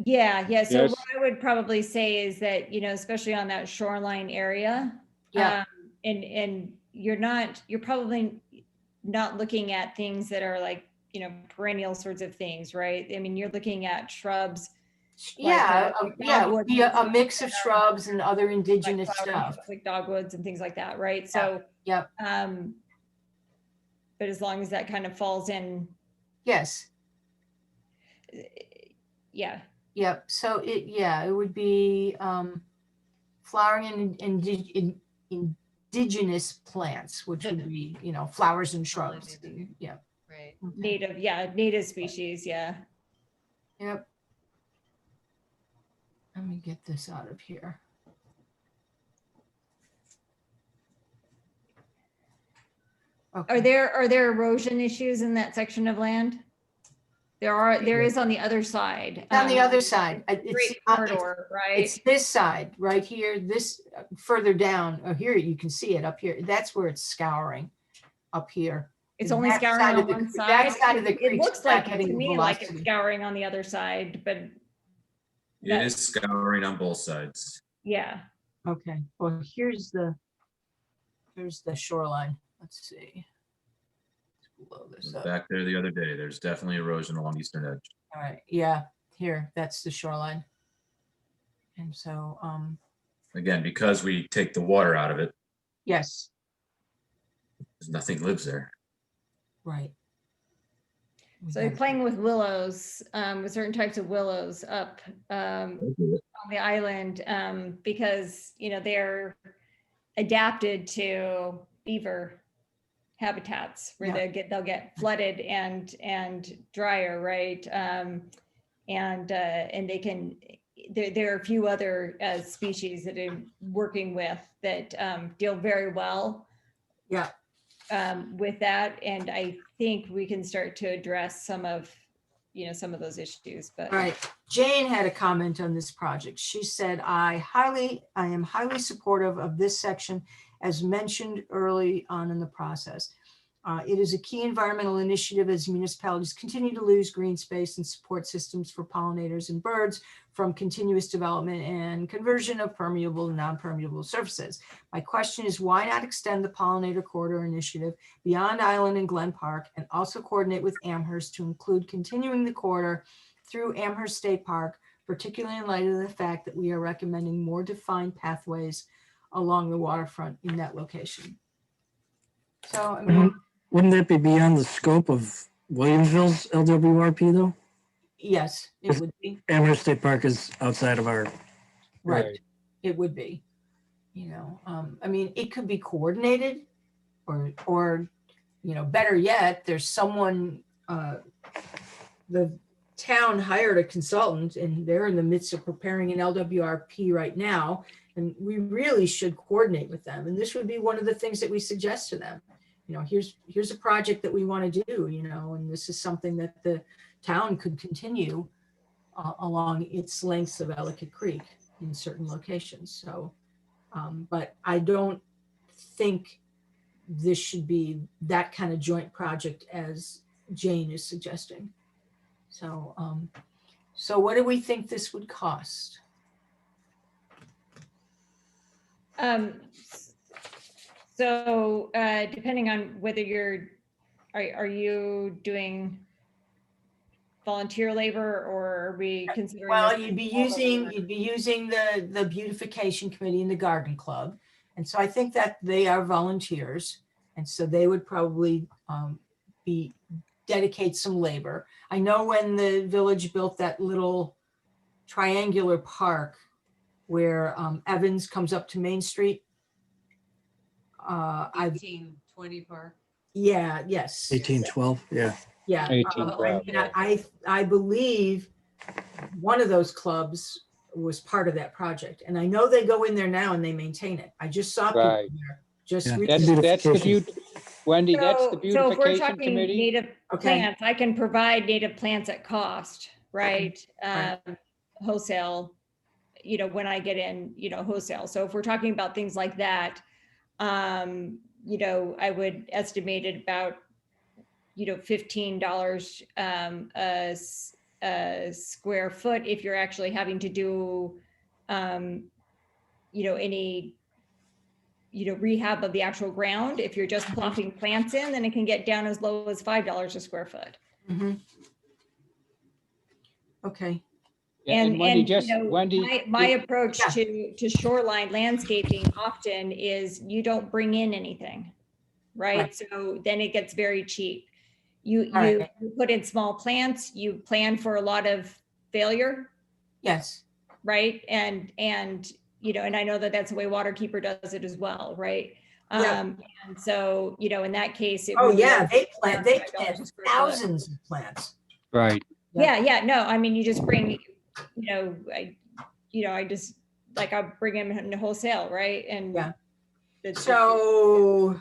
Yeah, so Yes. what I would probably say is that, especially on that shoreline area. Yeah. And you're probably not looking at things that are like, perennial sorts of things, right? I mean, you're looking at shrubs. Yeah, like yeah, dogwoods be and a mix of shrubs and other like indigenous flowering stuff. shrubs like dogwoods and things like that, right? So, Yep, but as long as that kind of falls in, yes, yeah. yep. So it would be flowering and indigenous plants, which would be, flowers and shrubs. Pollinated. Yeah. Right. Okay. Native species, yeah. Yep. Let me get this out of here. Okay. Are there erosion issues in that section of land? There is on the other side. On the other side, Great corridor, right? it's this side right here, this further down. Oh, here you can see it up here. That's where it's scouring up here. It's only That scouring side on of the one cre- side. That side of the It creek's looks not like, to getting me, like it's velocity. scouring on the other side, but It is scouring on both sides. yeah. Okay, well, here's the shoreline. Let's see. Let's blow I this was up. back there the other day. There's definitely erosion along the eastern edge. All right, yeah, here, that's the shoreline. And so, Again, because we take the water out of it, yes, nothing lives there. right. So you're playing with willows, with certain types of willows up on the island, because they're adapted to beaver habitats where Yeah. they'll get flooded and drier, right? And they can. There are a few other species that I'm working with that deal very well. Yeah. With that, and I think we can start to address some of those issues. But All right, Jane had a comment on this project. She said, I am highly supportive of this section as mentioned early on in the process. It is a key environmental initiative as municipalities continue to lose green space and support systems for pollinators and birds from continuous development and conversion of permeable and non-permeable surfaces. My question is, why not extend the pollinator corridor initiative beyond Island and Glen Park and also coordinate with Amherst to include continuing the corridor through Amherst State Park, particularly in light of the fact that we are recommending more defined pathways along the waterfront in that location. So, I mean, Wouldn't that be beyond the scope of Williamsville's LWRP though? yes, it would be. Amherst State Park is outside of our, Right. Right. It would be, I mean, it could be coordinated or, better yet, there's someone, the town hired a consultant and they're in the midst of preparing an LWRP right now. And we really should coordinate with them. And this would be one of the things that we suggest to them. Here's a project that we want to do, and this is something that the town could continue along its lengths of Ellicott Creek in certain locations. So, but I don't think this should be that kind of joint project as Jane is suggesting. So, so what do we think this would cost? So depending on whether are you doing volunteer labor or are we considering? Well, this you'd be all the labor? using the beautification committee and the garden club. And so I think that they are volunteers. And so they would probably dedicate some labor. I know when the village built that little triangular park where Evans comes up to Main Street. I've, 1820 Park. yeah, yes. 1812, yeah. Yeah. 1812, I mean, I believe one of those clubs was part of that project. And I know they go in there now and they maintain it. I just saw people Right. there just Yeah. recently. That's the Beautification. Wendy, that's the So if we're beautification talking committee. native Okay. plants, I can provide native plants at cost, right? Right. Wholesale, when I get in, wholesale. So if we're talking about things like that, I would estimate it about, $15 a square foot if you're actually having to do, any, rehab of the actual ground. If you're just plopping plants in, then it can get down as low as $5 a square foot. Mhm. Okay. Yeah, and Wendy, just, Wendy. My approach Yeah. to shoreline landscaping often is you don't bring in anything, right? Right. So then it gets very cheap. You Right. put in small plants, you plan for a lot of failure, Yes. right? And I know that that's the way Waterkeeper does it as well, right? Yeah. And so, in that case, it Oh, really yeah, is they plant $5 a square foot. thousands of plants. Right. Yeah, no, I mean, you just bring, I just, like, I'll bring them in wholesale, right? And Yeah. it's- So,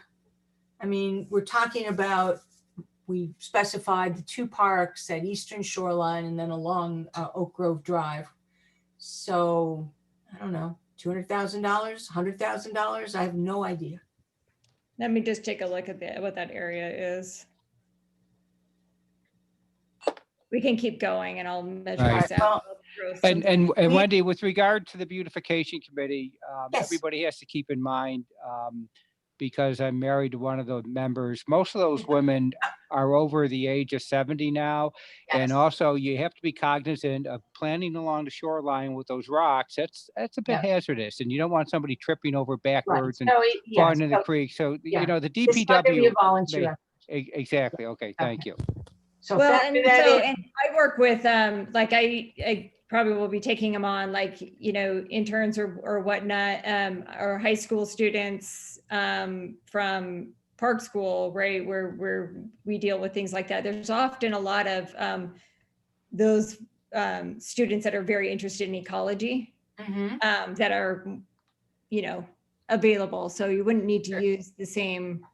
I mean, we're talking about, we specified the two parks at Eastern Shoreline and then along Oak Grove Drive. So, I don't know, $200,000, $100,000? I have no idea. Let me just take a look at what that area is. We can keep going and I'll measure Right. this out. And We- Wendy, with regard to the beautification committee, Yes. everybody has to keep in mind, because I'm married to one of the members, most of those women are over the age of 70 now. And Yes. also you have to be cognizant of planning along the shoreline with those rocks. That's a bit hazardous, and you don't want somebody tripping over Right. backwards and So, yes, falling in the so creek. So, yeah. the it's not gonna be a DPW. volunteer. Exactly. Okay. Thank you. So Well, factor that in. and I work with, like, I probably will be taking them on, like, interns or whatnot, or high school students, from Park School, right, where we deal with things like that. There's often a lot of, those, students that are very interested in ecology, Mhm. that are, available. So you wouldn't need to Sure. use the same.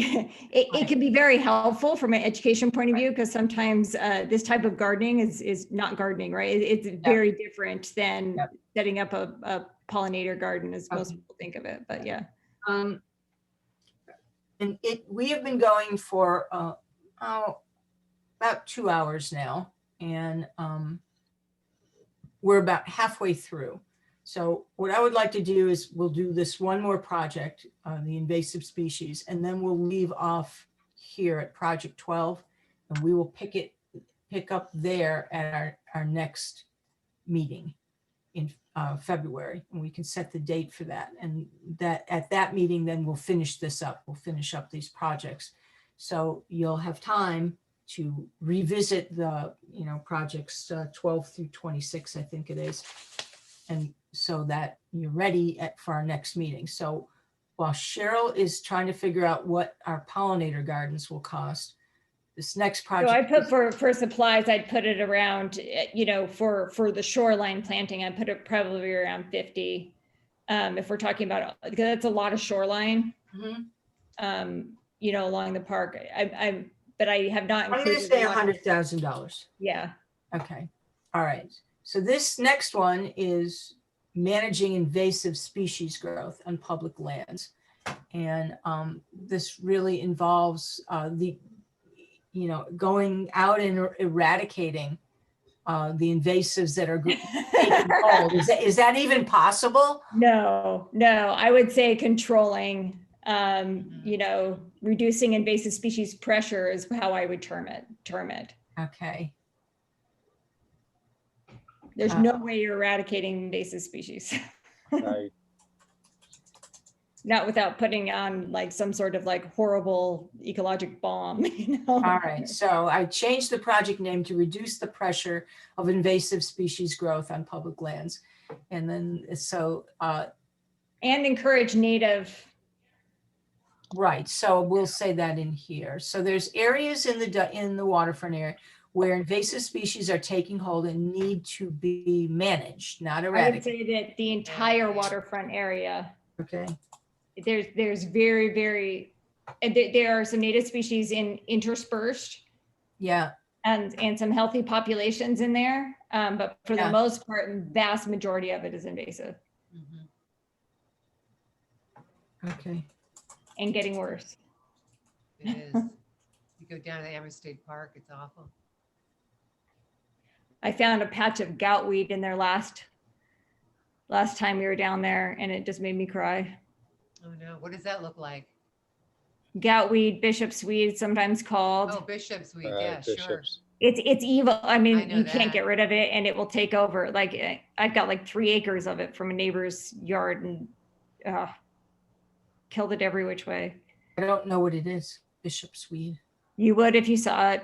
It can be very helpful from an education point of view, because sometimes this type of gardening is not gardening, right? It's very different than Yep. setting up a pollinator garden, as most Okay. people think of it, but yeah. And we have been going for about 2 hours now, and we're about halfway through. So what I would like to do is we'll do this one more project, the invasive species, and then we'll leave off here at project 12, and we will pick up there at our next meeting in February, and we can set the date for that. And that at that meeting, then we'll finish this up. We'll finish up these projects. So you'll have time to revisit the, projects 12 through 26, I think it is. And so that you're ready for our next meeting. So while Cheryl is trying to figure out what our pollinator gardens will cost, this next project. So I put for supplies, I'd put it around, for the shoreline planting, I put it probably around 50. If we're talking about, because that's a lot of shoreline, Mhm. Along the park. But I have not I'm going to included. say a lot of- $100,000. Yeah. Okay. All right. So this next one is managing invasive species growth on public lands. And this really involves going out and eradicating the invasives that are taking hold. Is that even possible? No, I would say controlling, reducing invasive species pressure is how I would term it. Okay. There's no way you're eradicating invasive species. Right. Not without putting on like some sort of like horrible ecologic bomb, All right, so I changed the project name to reduce the pressure of invasive species growth on public lands. And then, And encourage native. right, so we'll say that in here. So there's areas in the waterfront area where invasive species are taking hold and need to be managed, not I would eradicated. say that the entire waterfront area, Okay, there's very, and there are some native species interspersed yeah, and some healthy populations in there. But for Yeah. the most part, vast majority of it is invasive Mhm. okay. and getting worse. It is. You go down to the Amherst State Park, it's awful. I found a patch of goutweed in there last time we were down there, and it just made me cry. Oh no, what does that look like? Goutweed, bishop's weed, sometimes called. Oh, Bishop's weed, yeah, sure. Bishops. It's evil. I mean, I know you can't that. get rid of it, and it will take over. Like I've got like 3 acres of it from a neighbor's yard, and killed it every which way. I don't know what it is, bishop's weed. You would if you saw it.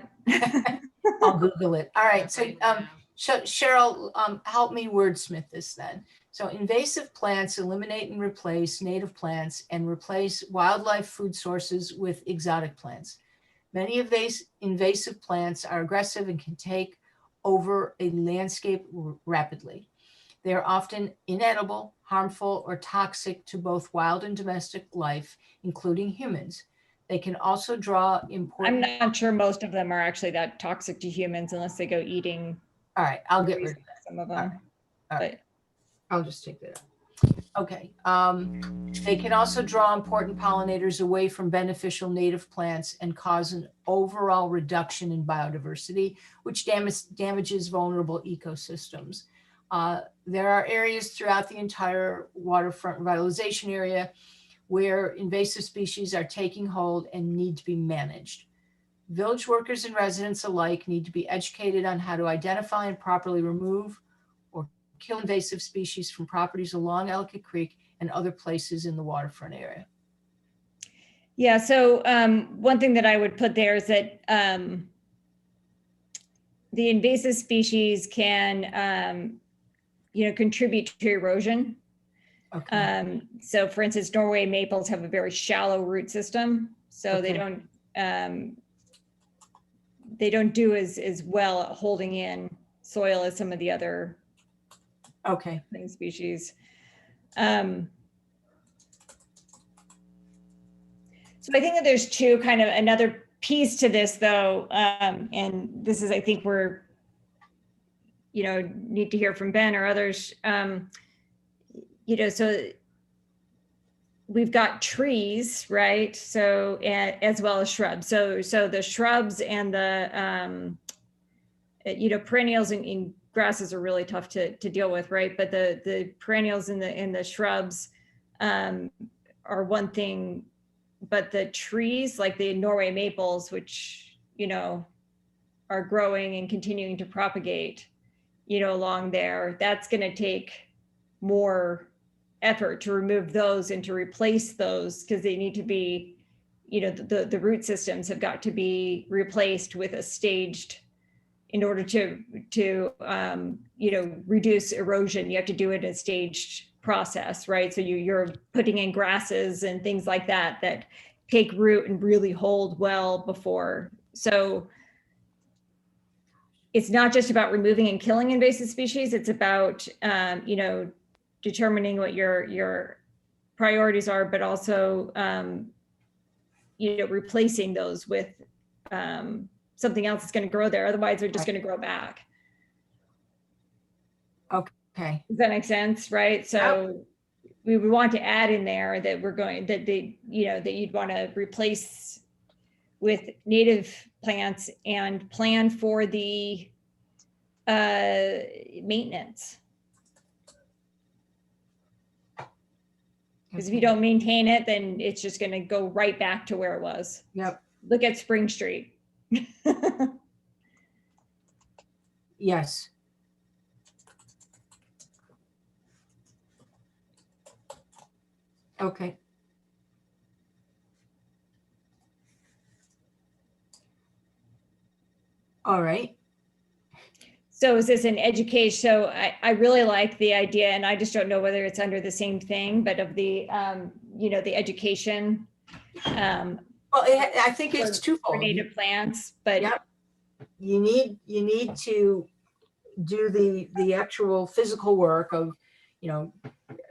I'll Google it. All right, so Right now. Cheryl, help me wordsmith this then. So invasive plants eliminate and replace native plants and replace wildlife food sources with exotic plants. Many of these invasive plants are aggressive and can take over a landscape rapidly. They are often inedible, harmful, or toxic to both wild and domestic life, including humans. They can also draw I'm important. not sure most of them are actually that toxic to humans unless they go eating All right, I'll get rid of some of All them. right. All right. But I'll just take that out. Okay. They can also draw important pollinators away from beneficial native plants and cause an overall reduction in biodiversity, which damages vulnerable ecosystems. There are areas throughout the entire waterfront revitalization area where invasive species are taking hold and need to be managed. Village workers and residents alike need to be educated on how to identify and properly remove or kill invasive species from properties along Ellicott Creek and other places in the waterfront area. yeah, so one thing that I would put there is that the invasive species can, contribute to erosion. Okay. So for instance, Norway maples have a very shallow root system, so Okay. they don't do as well at holding in soil as some of the other Okay. species. So I think that there's another piece to this though, and this is, I think we're, need to hear from Ben or others. So we've got trees, right? So as well as shrubs. So the shrubs and the perennials and grasses are really tough to deal with, right? But the perennials and the shrubs are one thing, but the trees like the Norway maples, which are growing and continuing to propagate, along there, that's going to take more effort to remove those and to replace those because they need to be, the root systems have got to be replaced with a staged, in order to reduce erosion, you have to do it in a staged process, right? So you're putting in grasses and things like that take root and really hold well before. So it's not just about removing and killing invasive species. It's about, determining what your priorities are, but also, replacing those with something else that's going to grow there. Otherwise, they're just going to grow back. Okay. Does that make sense? Right. So we would want to add in there that that you'd want to replace with native plants and plan for the maintenance. Because if you don't maintain it, then it's just gonna go right back to where it was. Yep, Look at Spring Street. yes. Okay. All right. So is this an education? So I really like the idea, and I just don't know whether it's under the same thing, but of the, the education. Well, I think it's For twofold. native plants, but Yep. You need to do the actual physical work of,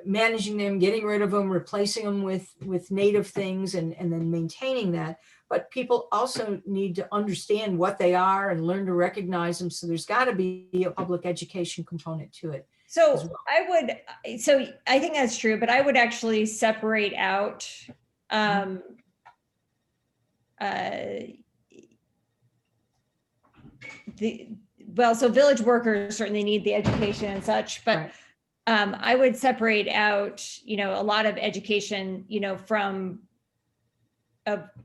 managing them, getting rid of them, replacing them with native things, and then maintaining that. But people also need to understand what they are and learn to recognize them. So there's got to be a public education component to it. as so well. I think that's true, but I would actually separate out, so village workers certainly need the education and such, but Right. I would separate out, a lot of education, from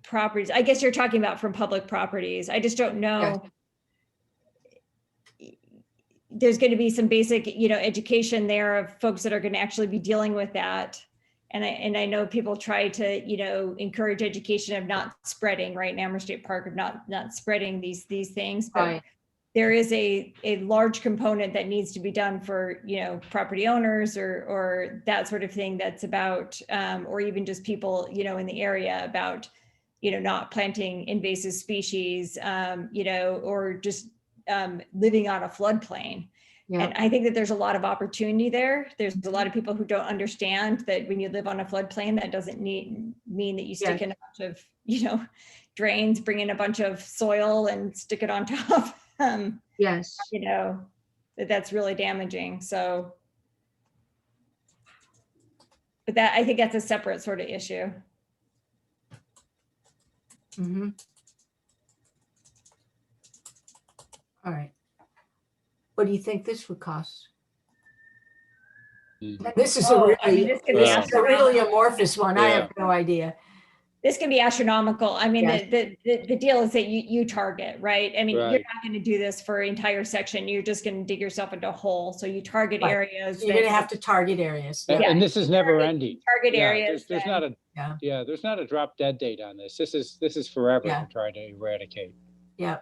properties. I guess you're talking about from public properties. I just don't know. There's going to be some basic, education there of folks that are going to actually be dealing with that. And I know people try to, encourage education of not spreading, right? In Amherst State Park, of not spreading these things, but Right. there is a large component that needs to be done for, property owners or that sort of thing, that's about, or even just people, in the area, about, not planting invasive species, or just living on a floodplain. Yeah. And I think that there's a lot of opportunity there. There's a lot of people who don't understand that when you live on a floodplain, that doesn't mean that you stick in a bunch of, drains, bring in a bunch of soil and stick it on top. Yes. That's really damaging. So, but I think that's a separate sort of issue. Mm-hmm. All right. What do you think this would cost? And this is Oh, I mean, this could be a really amorphous one. I have no idea. This can be astronomical. I mean, Yes. the deal is that you target, right? I mean, you're Right. not going to do this for an entire section. You're just going to dig yourself into a hole. So you target Right. areas. You're going to have to target areas. And Yeah. and this is never ending. Target Yeah, areas. There's not a, Yeah. there's not a drop dead date on this. This is forever Yeah. to try to eradicate. Yeah.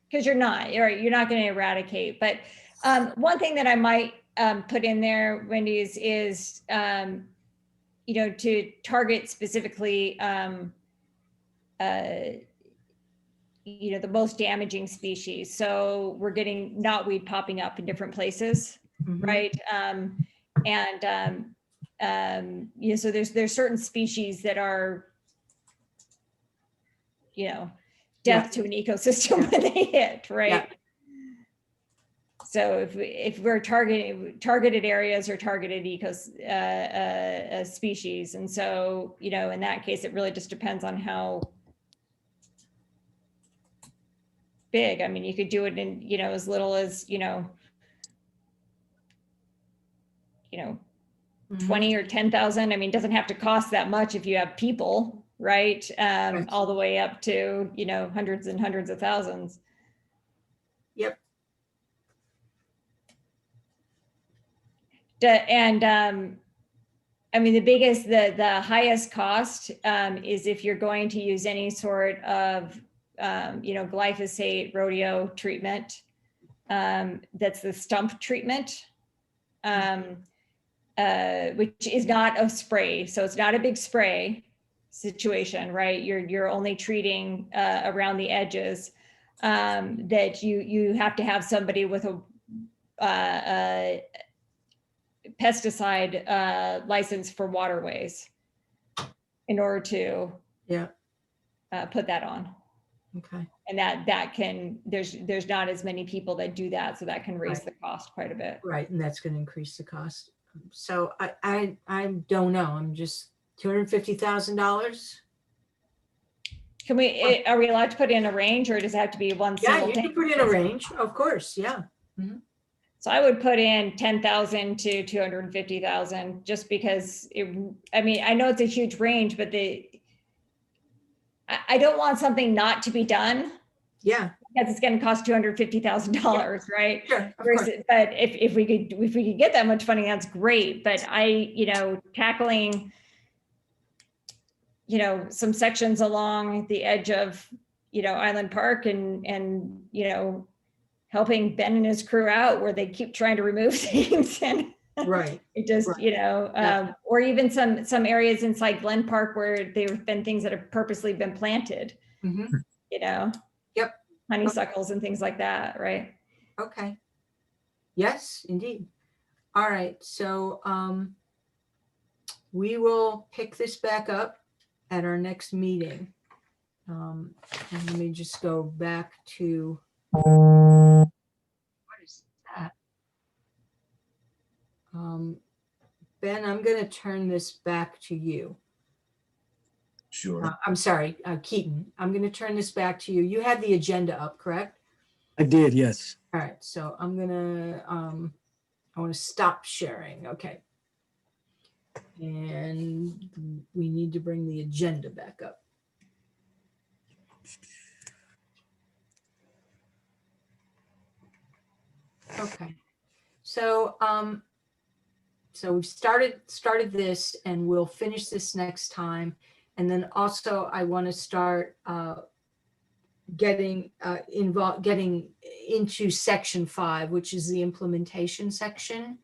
Because you're not going to eradicate. But one thing that I might put in there, Wendy, is to target specifically, the most damaging species. So we're getting knotweed popping up in different places, Mhm. right? So there's certain species that are, death to an ecosystem when they hit, right? Yeah. So if we're targeted areas or targeted species, and so in that case, it really just depends on how big. I mean, you could do it in as little as Mhm. 20 or 10,000. I mean, it doesn't have to cost that much if you have people, right? Right. All the way up to hundreds and hundreds of thousands. Yep. And I mean, the highest cost is if you're going to use any sort of glyphosate rodeo treatment. That's the stump treatment, which is not a spray. So it's not a big spray situation, right? You're only treating around the edges. That you have to have somebody with a pesticide license for waterways in order to put that on. Okay. And that can, there's not as many people that do that, so that can raise Right. the cost quite a bit. Right. And that's going to increase the cost. So I don't know. I'm just $250,000. Are we allowed to put in a range, or does it have to be one Yeah, single you thing? can put in a range, of course. Yeah. So I would put in 10,000 to 250,000, just because I mean, I know it's a huge range, but I don't want something not to be done Yeah, because it's going to cost $250,000, right? sure, of course. But if we could get that much funding, that's great. But tackling, some sections along the edge of, Island Park and helping Ben and his crew out where they keep trying to remove things, and Right. it just, Right. Yeah. Or even some areas inside Glen Park where there have been things that have purposely been planted, Mhm. Yep. honeysuckles and things like that, right? Okay. Yes, indeed. All right. So we will pick this back up at our next meeting. And let me just go back to what is that? Ben, I'm going to turn this back to you. Sure. I'm sorry, Keaton. I'm going to turn this back to you. You had the agenda up, correct? I did, yes. All right. So I'm going to, I want to stop sharing. Okay. And we need to bring the agenda back up. Okay. So, so we've started this, and we'll finish this next time. And then also I want to start getting into section 5, which is the implementation section.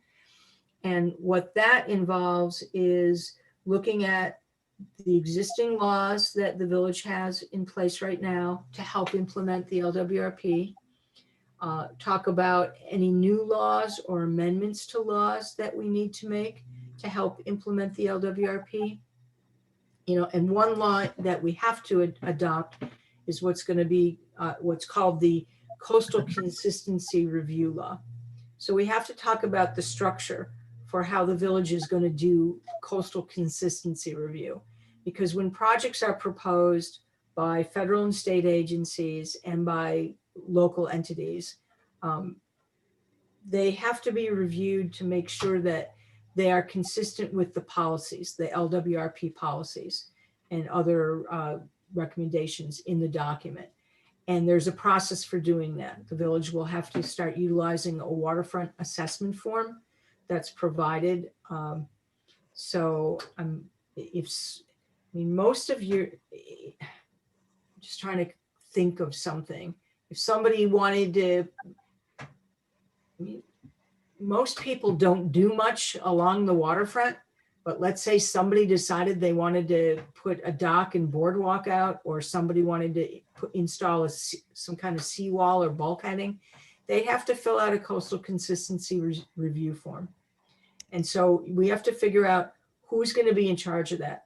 And what that involves is looking at the existing laws that the village has in place right now to help implement the LWRP. Talk about any new laws or amendments to laws that we need to make to help implement the LWRP. And one law that we have to adopt is what's going to be what's called the Coastal Consistency Review Law. So we have to talk about the structure for how the village is going to do coastal consistency review. Because when projects are proposed by federal and state agencies and by local entities, they have to be reviewed to make sure that they are consistent with the policies, the LWRP policies and other recommendations in the document. And there's a process for doing that. The village will have to start utilizing a waterfront assessment form that's provided. Most of your, just trying to think of something. If somebody wanted to, most people don't do much along the waterfront, but let's say somebody decided they wanted to put a dock and boardwalk out, or somebody wanted to install some kind of seawall or bulkheading, they have to fill out a coastal consistency review form. And so we have to figure out who's going to be in charge of that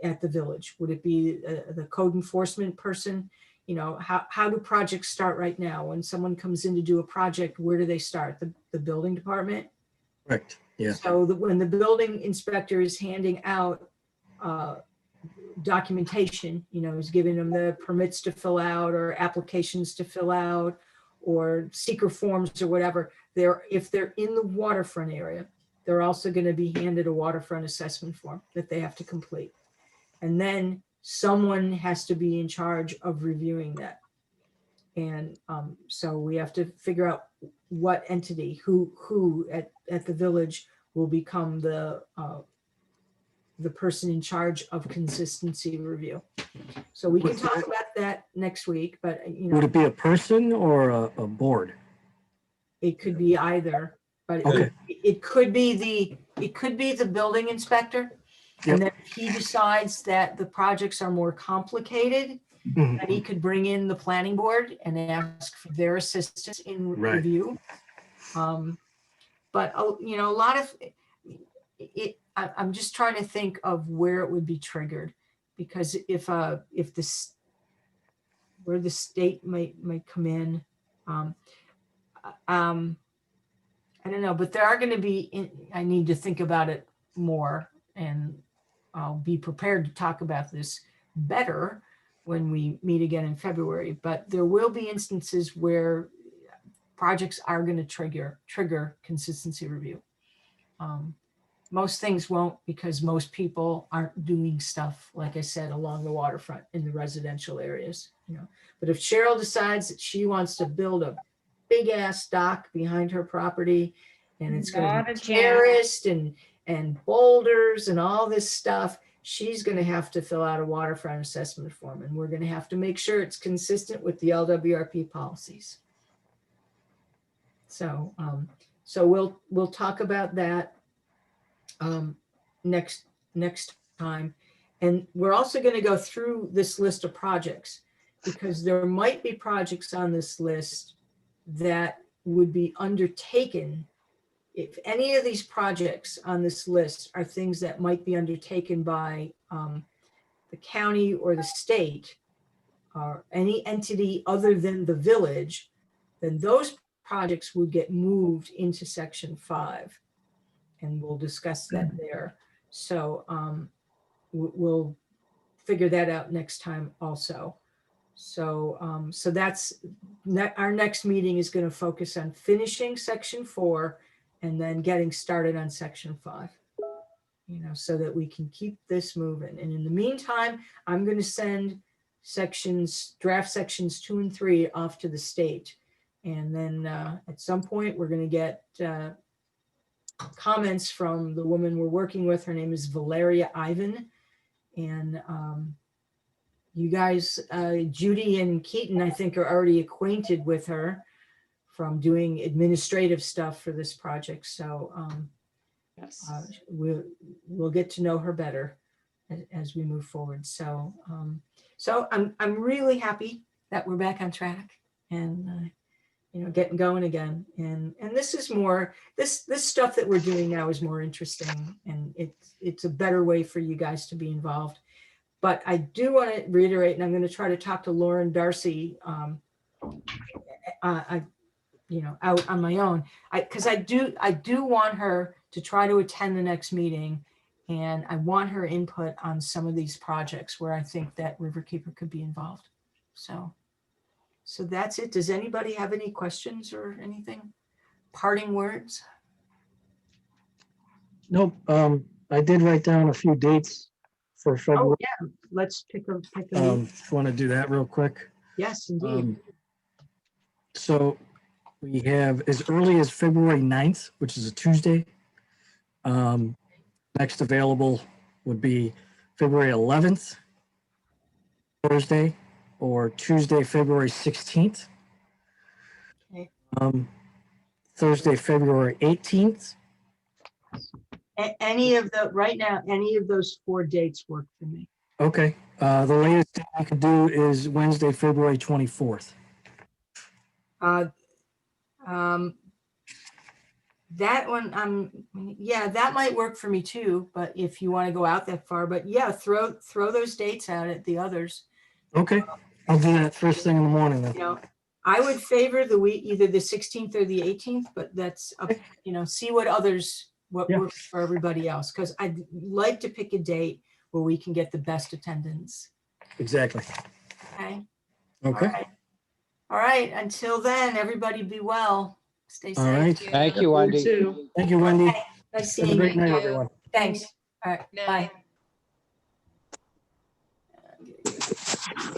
at the village. Would it be the code enforcement person? How do projects start right now? When someone comes in to do a project, where do they start? The building department? Correct. Yeah. So when the building inspector is handing out documentation, is giving them the permits to fill out or applications to fill out or seeker forms or whatever, if they're in the waterfront area, they're also going to be handed a waterfront assessment form that they have to complete. And then someone has to be in charge of reviewing that. And so we have to figure out what entity, who at the village will become the person in charge of consistency review. So we can talk about that next week, but Would it be a person or a board? it could be either, but Okay. it could be the building inspector. Yep. And then if he decides that the projects are more complicated, Mhm. that he could bring in the planning board and ask for their assistance in Right. review. But a lot of it, I'm just trying to think of where it would be triggered, because where the state might come in, I don't know, but there are going to be, I need to think about it more, and I'll be prepared to talk about this better when we meet again in February. But there will be instances where projects are going to trigger consistency review. Most things won't, because most people aren't doing stuff, like I said, along the waterfront in the residential areas, you know. But if Cheryl decides that she wants to build a big ass dock behind her property, and it's going to Not be a chance. terraced and boulders and all this stuff, she's going to have to fill out a waterfront assessment form, and we're going to have to make sure it's consistent with the LWRP policies. So, so we'll talk about that next time. And we're also going to go through this list of projects, because there might be projects on this list that would be undertaken. If any of these projects on this list are things that might be undertaken by the county or the state, or any entity other than the village, then those projects would get moved into section 5. And we'll discuss that there. So we'll figure that out next time also. So so that's our next meeting is going to focus on finishing section 4 and then getting started on section 5. You know, so that we can keep this moving. And in the meantime, I'm going to send draft sections 2 and 3 off to the state. And then at some point, we're going to get comments from the woman we're working with. Her name is Valeria Ivan. And you guys, Judy and Keaton, I think, are already acquainted with her from doing administrative stuff for this project. So Yes. we'll get to know her better as we move forward. So so I'm really happy that we're back on track and you know, getting going again. And this is more, this stuff that we're doing now is more interesting, and it's a better way for you guys to be involved. But I do want to reiterate, and I'm going to try to talk to Lauren Darcy, you know, out on my own, because I do want her to try to attend the next meeting, and I want her input on some of these projects where I think that Riverkeeper could be involved. So that's it. Does anybody have any questions or anything? Parting words? Nope. I did write down a few dates for Oh, February. yeah. Let's pick a Want to do that real quick? Yes, indeed. So we have as early as February 9th, which is a Tuesday. Next available would be February 11th, Thursday, or Tuesday, February 16th. Okay. Thursday, February 18th. Any of the, right now, any of those 4 dates work for me. Okay. The latest thing I could do is Wednesday, February 24th. That one, yeah, that might work for me too, but if you want to go out that far, but yeah, throw those dates out at the others. Okay. I'll do that first thing in the morning then. You know, I would favor the week, either the 16th or the 18th, but that's, up, you know, see what Yeah. works for everybody else. Because I'd like to pick a date where we can get the best attendance. Exactly. Okay. Okay. All right. Until then, everybody be well. Stay All safe. right. Thank you, Wendy. Too. Thank you, Wendy. Okay. Nice Have a seeing great you. night, you. everyone. Thanks. All right. Night. Bye.